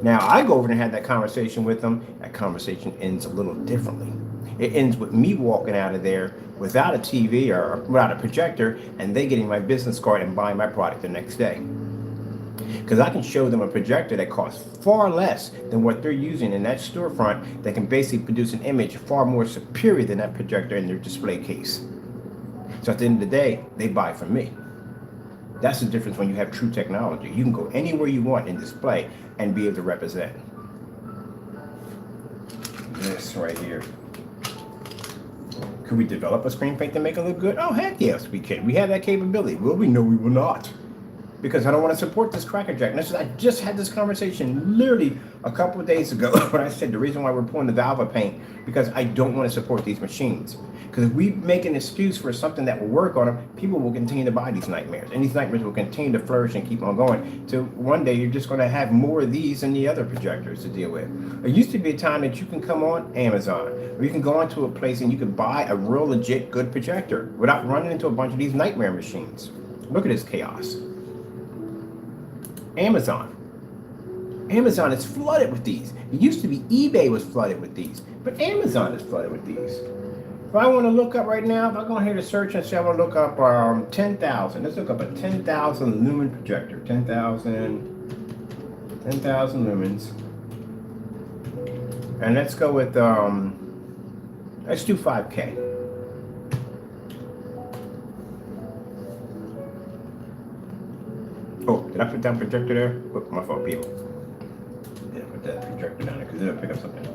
now I go over and have that conversation with them. That conversation ends a little differently. It ends with me walking out of there without a TV or without a projector, and they getting my business card and buying my product the next day. Because I can show them a projector that costs far less than what they're using in that storefront that can basically produce an image far more superior than that projector in their display case. So at the end of the day, they buy from me. That's the difference when you have true technology. You can go anywhere you want in display and be able to represent. This right here. Could we develop a screen paint to make it look good? Oh, heck yes, we can. We have that capability. Will we? No, we will not. Because I don't want to support this crackerjack. I just had this conversation literally a couple of days ago when I said the reason why we're pulling the Valve paint because I don't want to support these machines. Because if we make an excuse for something that will work on them, people will continue to buy these nightmares. And these nightmares will continue to flourish and keep on going. So one day you're just going to have more of these than the other projectors to deal with. There used to be a time that you can come on Amazon or you can go onto a place and you can buy a real legit good projector without running into a bunch of these nightmare machines. Look at this chaos. Amazon is flooded with these. It used to be eBay was flooded with these, but Amazon is flooded with these. If I want to look up right now, if I go in here to search and say I want to look up 10,000, let's look up a 10,000 lumen projector, 10,000 lumens, and let's go with let's do 5K. Oh, did I put down projector there? Whoop, my fault, people. Yeah, put that projector down there because it'll pick up something.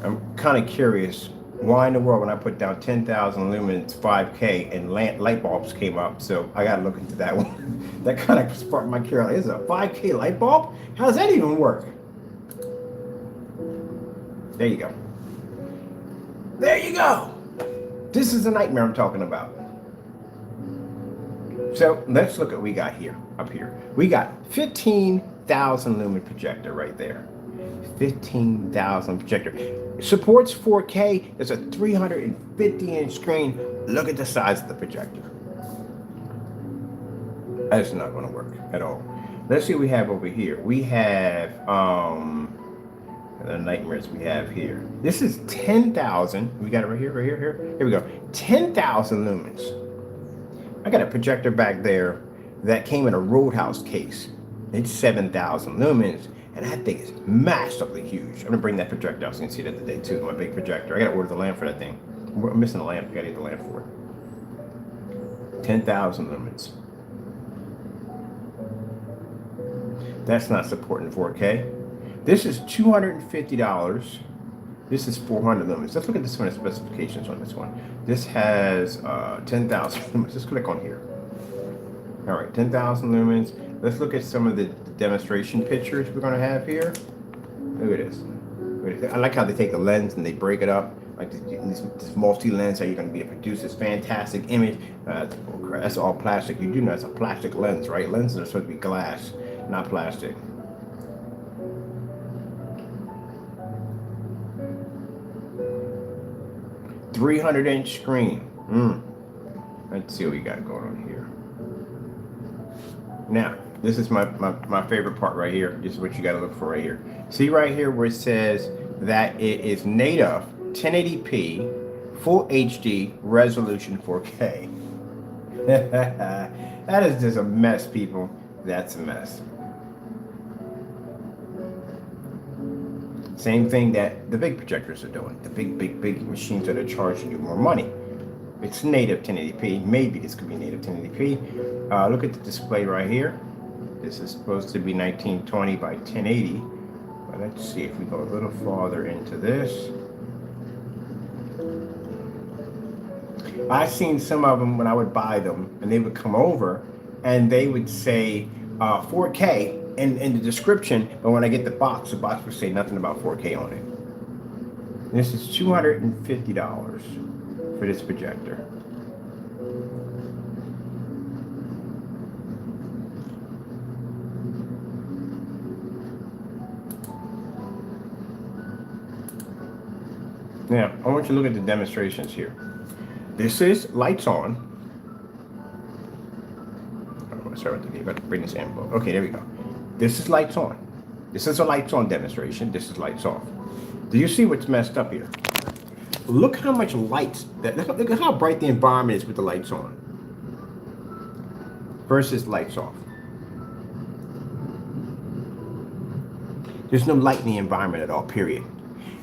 I'm kind of curious why in the world when I put down 10,000 lumens 5K and light bulbs came up, so I got to look into that one. That kind of sparked my curiosity. Is it a 5K light bulb? How does that even work? There you go. There you go. This is the nightmare I'm talking about. So let's look at what we got here, up here. We got 15,000 lumen projector right there. 15,000 projector. Supports 4K. It's a 350-inch screen. Look at the size of the projector. That's not going to work at all. Let's see what we have over here. We have the nightmares we have here. This is 10,000. We got it right here, right here, here. Here we go. 10,000 lumens. I got a projector back there that came in a Roadhouse case. It's 7,000 lumens, and that thing is massively huge. I'm gonna bring that projector out so you can see that today too, my big projector. I gotta order the lamp for that thing. I'm missing the lamp, I gotta get the lamp for it. 10,000 lumens. That's not supporting 4K. This is $250. This is 400 lumens. Let's look at this one, the specifications on this one. This has 10,000 lumens. Let's click on here. All right, 10,000 lumens. Let's look at some of the demonstration pictures we're gonna have here. Look at this. I like how they take the lens and they break it up. Like this multi-lens, how you're going to be able to produce this fantastic image. That's all plastic. You do know it's a plastic lens, right? Lenses are supposed to be glass, not plastic. .300-inch screen. Let's see what we got going on here. Now, this is my favorite part right here. This is what you got to look for right here. See right here where it says that it is native 1080p, full HD, resolution 4K. That is just a mess, people. That's a mess. Same thing that the big projectors are doing. The big machines that are charging you more money. It's native 1080p. Maybe this could be native 1080p. Look at the display right here. This is supposed to be 1920 by 1080. But let's see if we go a little farther into this. I've seen some of them when I would buy them, and they would come over and they would say 4K in the description, but when I get the box would say nothing about 4K on it. This is $250 for this projector. Now, I want you to look at the demonstrations here. This is lights on. Oh, sorry, I got to bring this envelope. Okay, there we go. This is lights on. This is a lights on demonstration. This is lights off. Do you see what's messed up here? Look how much lights, look at how bright the environment is with the lights on versus lights off. There's no light in the environment at all, period.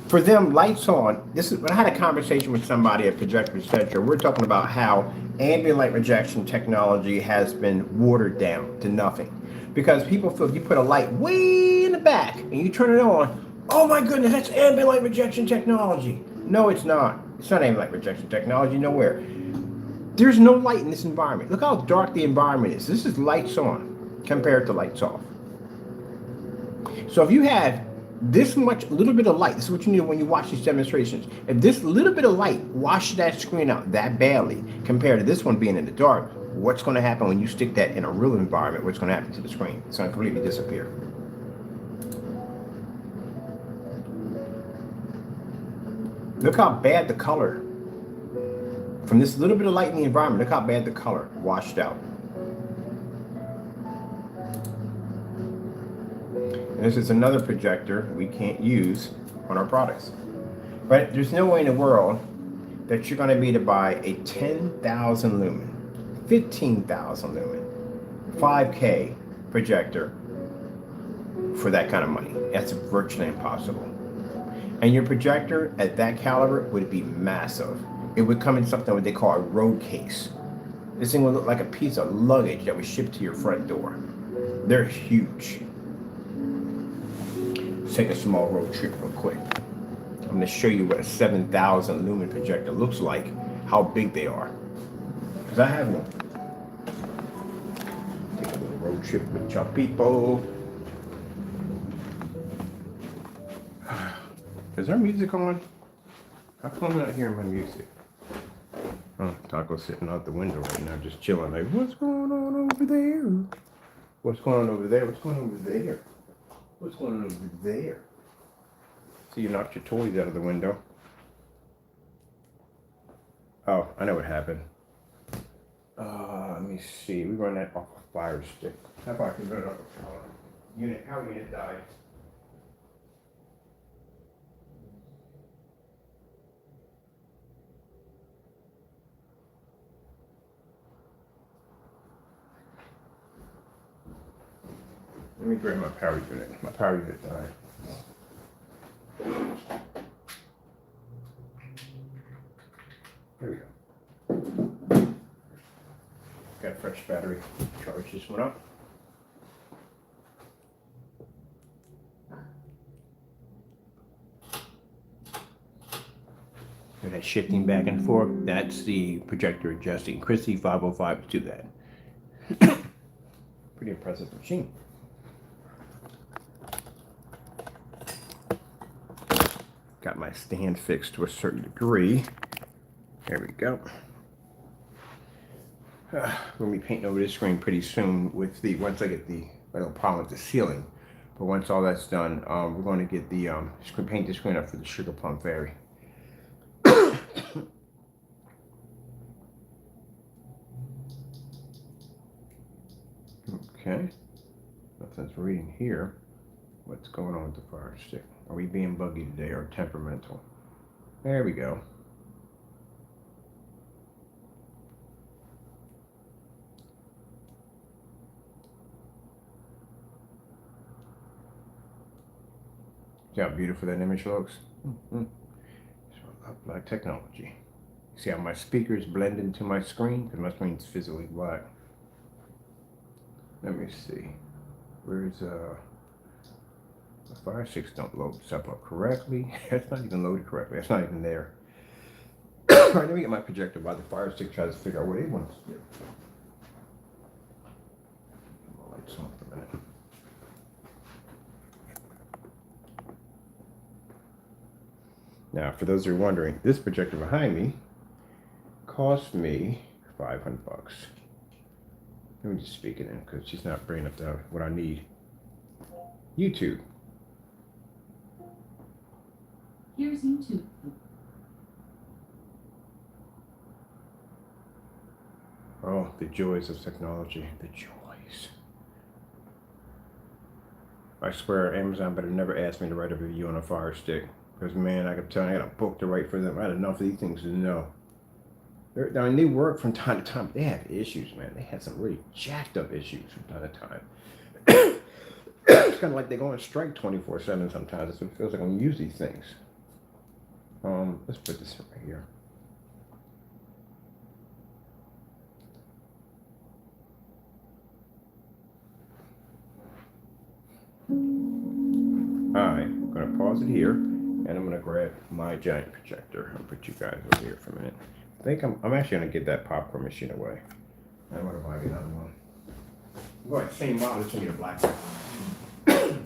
For them, lights on, when I had a conversation with somebody at Projector Center, we're talking about how ambient light rejection technology has been watered down to nothing. Because people feel if you put a light way in the back and you turn it on, oh my goodness, that's ambient light rejection technology. No, it's not. It's not ambient light rejection technology, nowhere. There's no light in this environment. Look how dark the environment is. This is lights on compared to lights off. So if you have this much, little bit of light, this is what you need when you watch these demonstrations. If this little bit of light washes that screen out that badly compared to this one being in the dark, what's going to happen when you stick that in a real environment? What's going to happen to the screen? It's going to completely disappear. Look how bad the color, from this little bit of light in the environment, look how bad the color washed out. And this is another projector we can't use on our products. But there's no way in the world that you're going to be able to buy a 10,000 lumen, 15,000 lumen, 5K projector for that kind of money. That's virtually impossible. And your projector at that caliber would be massive. It would come in something what they call a road case. This thing would look like a piece of luggage that was shipped to your front door. They're huge. Let's take a small road trip real quick. I'm going to show you what a 7,000 lumen projector looks like, how big they are. Because I have one. Take a little road trip with your people. Is there music on? How come I'm not hearing my music? Oh, Taco's sitting out the window right now, just chilling. Like, what's going on over there? What's going on over there? What's going on over there? What's going on over there? So you knocked your toys out of the window. Oh, I know what happened. Let me see. We run that off a fire stick. How about I can run it off a unit? How unit died? Let me grab my power unit. My power unit died. There we go. Got a fresh battery. Charge this one up. And that shifting back and forth, that's the projector adjusting. Chrissy 505 to do that. pretty impressive machine. Got my stand fixed to a certain degree. There we go. We'll be painting over this screen pretty soon with the, once I get the little problem with the ceiling. But once all that's done, we're going to get the, paint the screen up for the Sugar Plum Fairy. Okay. Nothing's reading here. What's going on with the fire stick? Are we being buggy today or temperamental? There we go. See how beautiful that image looks? Mm-hmm. So I love black technology. See how my speakers blend into my screen? Because my screen's physically black. Let me see. Where's the fire sticks don't load stuff up correctly. That's not even loaded correctly. That's not even there. All right, let me get my projector while the fire stick tries to figure out what it wants to do. Lights on for a minute. Now, for those who are wondering, this projector behind me cost me $500. Let me just speak it in because she's not bringing up what I need. YouTube. Here's YouTube. Oh, the joys of technology. The joys. I swear, Amazon better never ask me to write a review on a Fire Stick. Because, man, I can tell you, I got a book to write for them. I had enough of these things to know. I mean, they work from time to time. They have issues, man. They have some really jacked up issues from time to time. It's kind of like they go on strike 24/7 sometimes. That's what it feels like when you use these things. Let's put this right here. Alright, I'm going to pause it here, and I'm going to grab my giant projector. I'll put you guys over here for a minute. I think I'm actually going to get that popcorn machine away. I want to buy another one. I'm going to same model, just need a black one. Okay.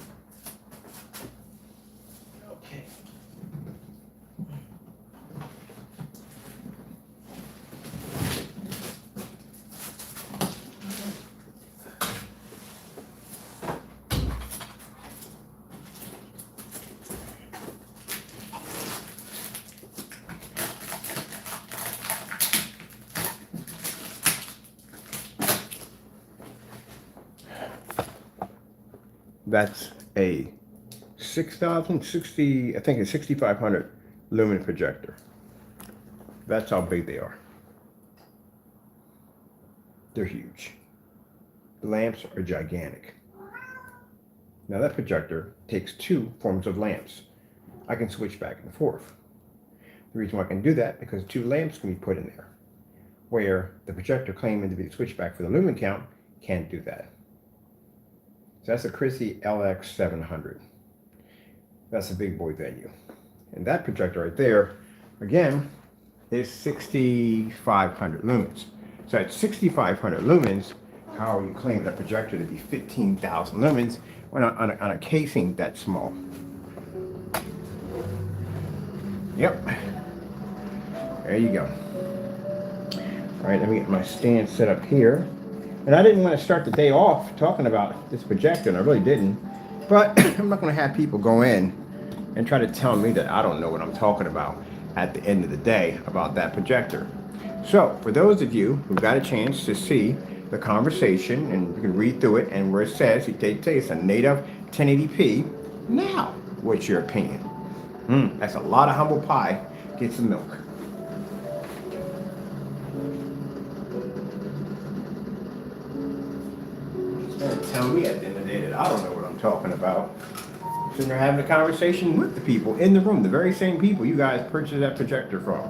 That's a 6,060, I think it's 6,500 lumen projector. That's how big they are. They're huge. The lamps are gigantic. Now that projector takes two forms of lamps. I can switch back and forth. The reason why I can do that, because two lamps can be put in there, where the projector claiming to be the switchback for the lumen count can't do that. So that's a Chrissy LX700. That's a big boy venue. And that projector right there, again, is 6,500 lumens. So at 6,500 lumens, how you claim that projector to be 15,000 lumens when on a casing that small? Yep. There you go. All right, let me get my stand set up here. And I didn't want to start the day off talking about this projector, and I really didn't. But I'm not going to have people go in and try to tell me that I don't know what I'm talking about at the end of the day about that projector. So, for those of you who got a chance to see the conversation, and you can read through it, and where it says, they say it's a native 1080p, now, what's your opinion? That's a lot of humble pie. Get some milk. Tell me at the end of the day that I don't know what I'm talking about. Sitting there having a conversation with the people in the room, the very same people you guys purchased that projector from.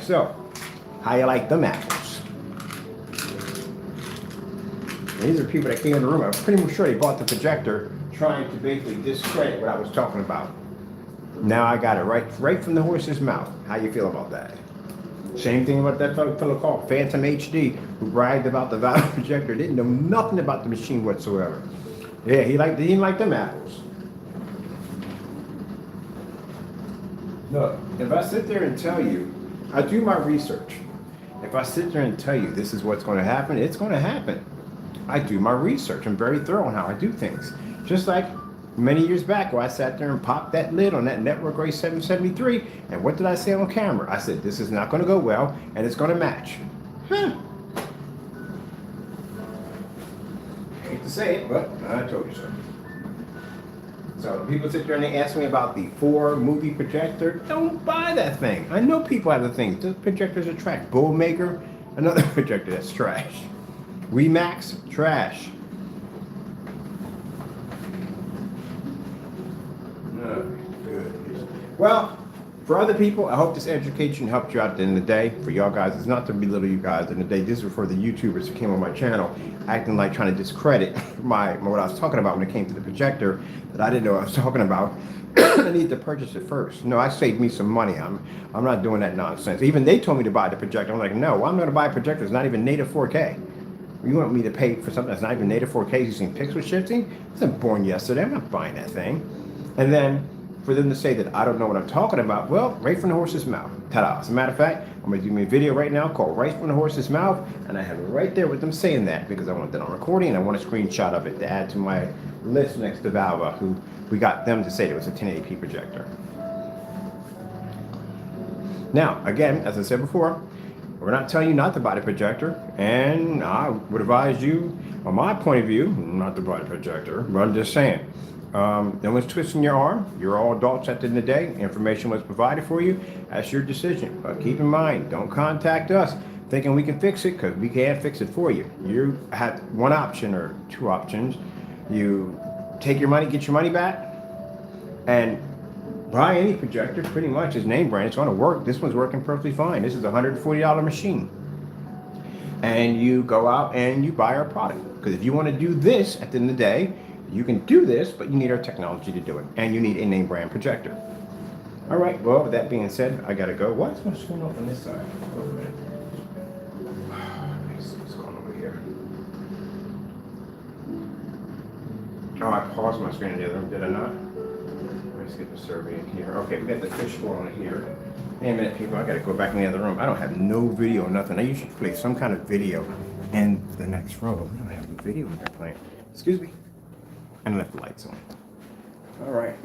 So, how you like them apples? And these are people that came in the room. I'm pretty much sure they bought the projector trying to basically discredit what I was talking about. Now I got it right from the horse's mouth. How you feel about that? Same thing about that fellow called Phantom HD, who bragged about the valve projector, didn't know nothing about the machine whatsoever. Yeah, he didn't like them apples. Look, if I sit there and tell you, I do my research. If I sit there and tell you this is what's going to happen, it's going to happen. I do my research. I'm very thorough on how I do things. Just like many years back where I sat there and popped that lid on that Network Ray 773, and what did I say on camera? I said, this is not going to go well, and it's going to match. Huh. Hate to say it, but I told you so. So people sit there and they ask me about the 4-movie projector. Don't buy that thing. I know people have the things. Those projectors are trash. Bullmaker, another projector that's trash. Remax, trash. Well, for other people, I hope this education helped you out at the end of the day. For y'all guys, it's not to belittle you guys. At the end of the day, this is for the YouTubers who came on my channel acting like trying to discredit what I was talking about when it came to the projector that I didn't know I was talking about. I need to purchase it first. No, I saved me some money. I'm not doing that nonsense. Even they told me to buy the projector. I'm like, no, I'm going to buy a projector. It's not even native 4K. You want me to pay for something that's not even native 4K using pixel shifting? I wasn't born yesterday. I'm not buying that thing. And then for them to say that I don't know what I'm talking about, well, right from the horse's mouth. Ta-da. As a matter of fact, I'm going to do me a video right now called Right from the Horse's Mouth, and I have it right there with them saying that because I want that on recording and I want a screenshot of it to add to my list next to Valva, who we got them to say it was a 1080p projector. Now, again, as I said before, we're not telling you not to buy the projector, and I would advise you, on my point of view, not to buy the projector, but I'm just saying, no one's twisting your arm. You're all adults at the end of the day. Information was provided for you. That's your decision. But keep in mind, don't contact us thinking we can fix it, because we can't fix it for you. You have one option or two options. You take your money, get your money back, and buy any projector. Pretty much is name brand. It's going to work. This one's working perfectly fine. This is a $140 machine. And you go out and you buy our product. Because if you want to do this at the end of the day, you can do this, but you need our technology to do it. And you need a name brand projector. All right, well, with that being said, I got to go. What's going on this side? Wait a minute. Let me see what's going on over here. Oh, I paused my screen in the other room, did I not? Let's get the survey in here. Okay, we got the fish bowl in here. Hey, a minute, people, I got to go back in the other room. I don't have no video or nothing. I usually play some kind of video in the next room. I don't have a video in there playing. Excuse me. And left the lights on. All right.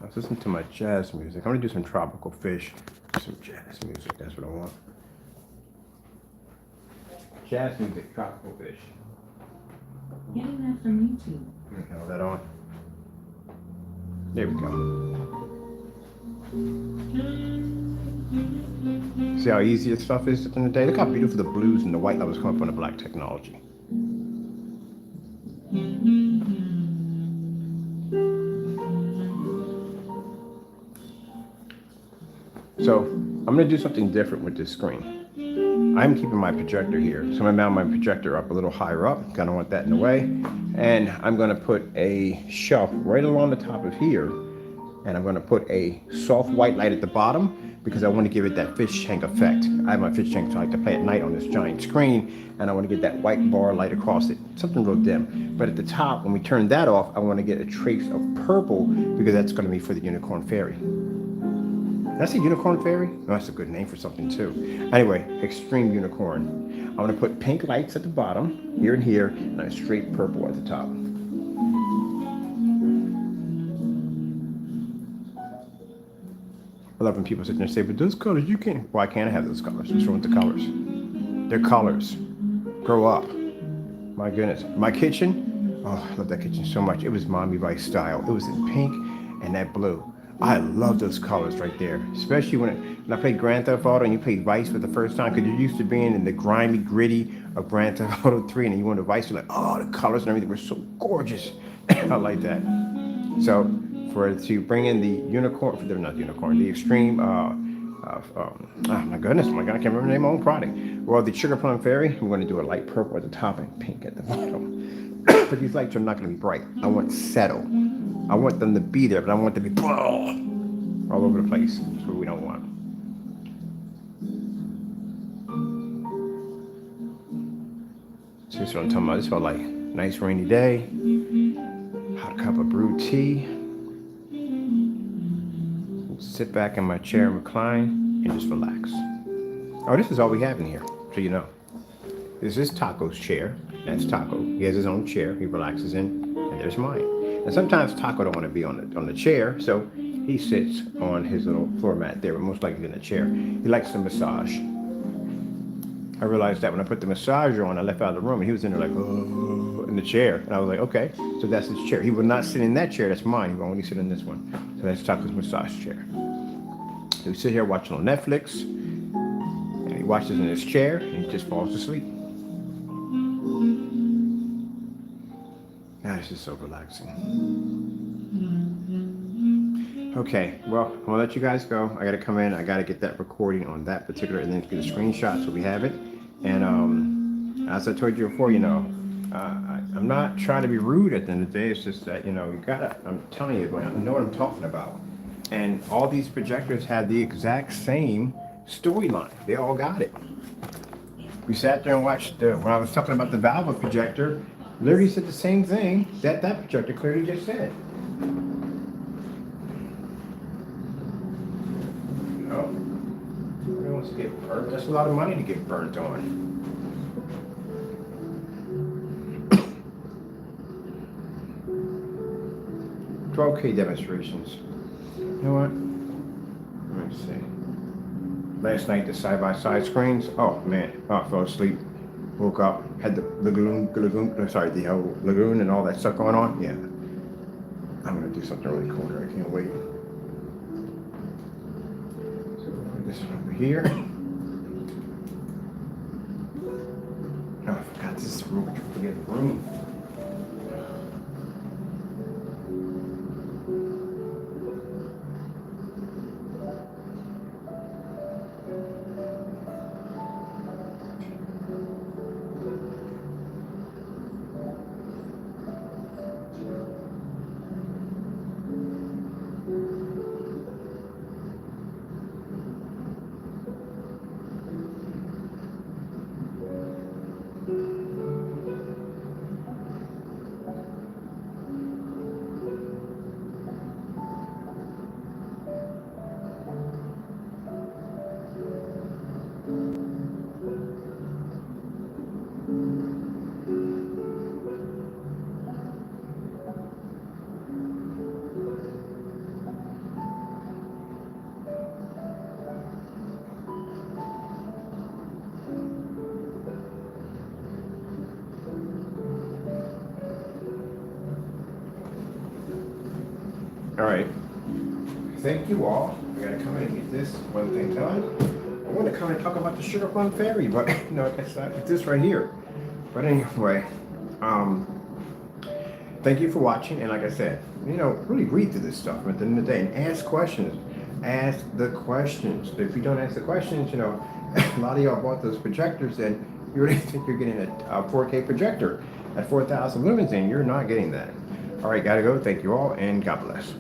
I was listening to my jazz music. I'm gonna do some tropical fish, some jazz music. That's what I want. Jazz music, tropical fish. Getting that from YouTube. Okay, all that on. There we go. See how easy this stuff is at the end of the day? Look how beautiful the blues and the white levels come up on the black technology. So I'm going to do something different with this screen. I'm keeping my projector here. So I'm going to mount my projector up a little higher up. Kind of want that in the way. And I'm going to put a shelf right along the top of here. And I'm going to put a soft white light at the bottom because I want to give it that fish tank effect. I have my fish tank so I like to play at night on this giant screen, and I want to get that white bar light across it, something real dim. But at the top, when we turn that off, I want to get a trace of purple because that's going to be for the unicorn fairy. That's a unicorn fairy? No, that's a good name for something too. Anyway, extreme unicorn. I'm going to put pink lights at the bottom, here and here, and a straight purple at the top. I love when people sit there and say, but those colors, you can't. Why can't I have those colors? What's wrong with the colors? They're colors. Grow up. My goodness. My kitchen, oh, I love that kitchen so much. It was Mommy Vice style. It was in pink and that blue. I love those colors right there. Especially when I played Grand Theft Auto and you played Vice for the first time, because you're used to being in the grimy, gritty of Grand Theft Auto 3, and then you went to Vice, you're like, oh, the colors and everything were so gorgeous. I like that. So, to bring in the unicorn, not the unicorn, the extreme, oh my goodness, I can't remember the name of my own product. Well, the Sugar Plum Fairy, we're going to do a light purple at the top and pink at the bottom. But these lights are not going to be bright. I want settle. I want them to be there, but I want them to be, all over the place. That's what we don't want. So this is what I'm talking about. This felt like a nice rainy day. Hot cup of brewed tea. Sit back in my chair and recline and just relax. Oh, this is all we have in here, so you know. This is Taco's chair. That's Taco. He has his own chair he relaxes in, and there's mine. And sometimes Taco don't want to be on the chair, so he sits on his little floor mat there, but most likely in the chair. He likes the massage. I realized that when I put the massager on, I left out of the room, and he was in there like, oh, in the chair. And I was like, okay, so that's his chair. He will not sit in that chair. That's mine. He will only sit in this one. So that's Taco's massage chair. So we sit here watching on Netflix, and he watches in his chair, and he just falls asleep. This is so relaxing. Okay, well, I'm gonna let you guys go. I gotta come in. I gotta get that recording on that particular, and then get a screenshot so we have it. And as I told you before, you know, I'm not trying to be rude at the end of the day. It's just that, you know, you gotta. I'm telling you, I know what I'm talking about. And all these projectors have the exact same storyline. They all got it. We sat there and watched. When I was talking about the Valve projector, literally said the same thing that projector clearly just said. No, nobody wants to get burnt. That's a lot of money to get burnt on. 12K demonstrations. You know what? Let me see. Last night, the side-by-side screens. Oh man, I fell asleep. Woke up, had the lagoon, the whole lagoon and all that stuff going on. Yeah, I'm gonna do something really cool here. I can't wait. So put this over here. Oh, I forgot this room. Forget the room. All right. Thank you all. I gotta come in and get this one thing done. I want to come and talk about the Sugar Plum Fairy, but no, it's not. It's this right here. But anyway, thank you for watching. And like I said, you know, really read through this stuff at the end of the day and ask questions. Ask the questions. If you don't ask the questions, you know, a lot of y'all bought those projectors and you really think you're getting a 4K projector at 4,000 lumens, and you're not getting that. All right, gotta go. Thank you all, and God bless.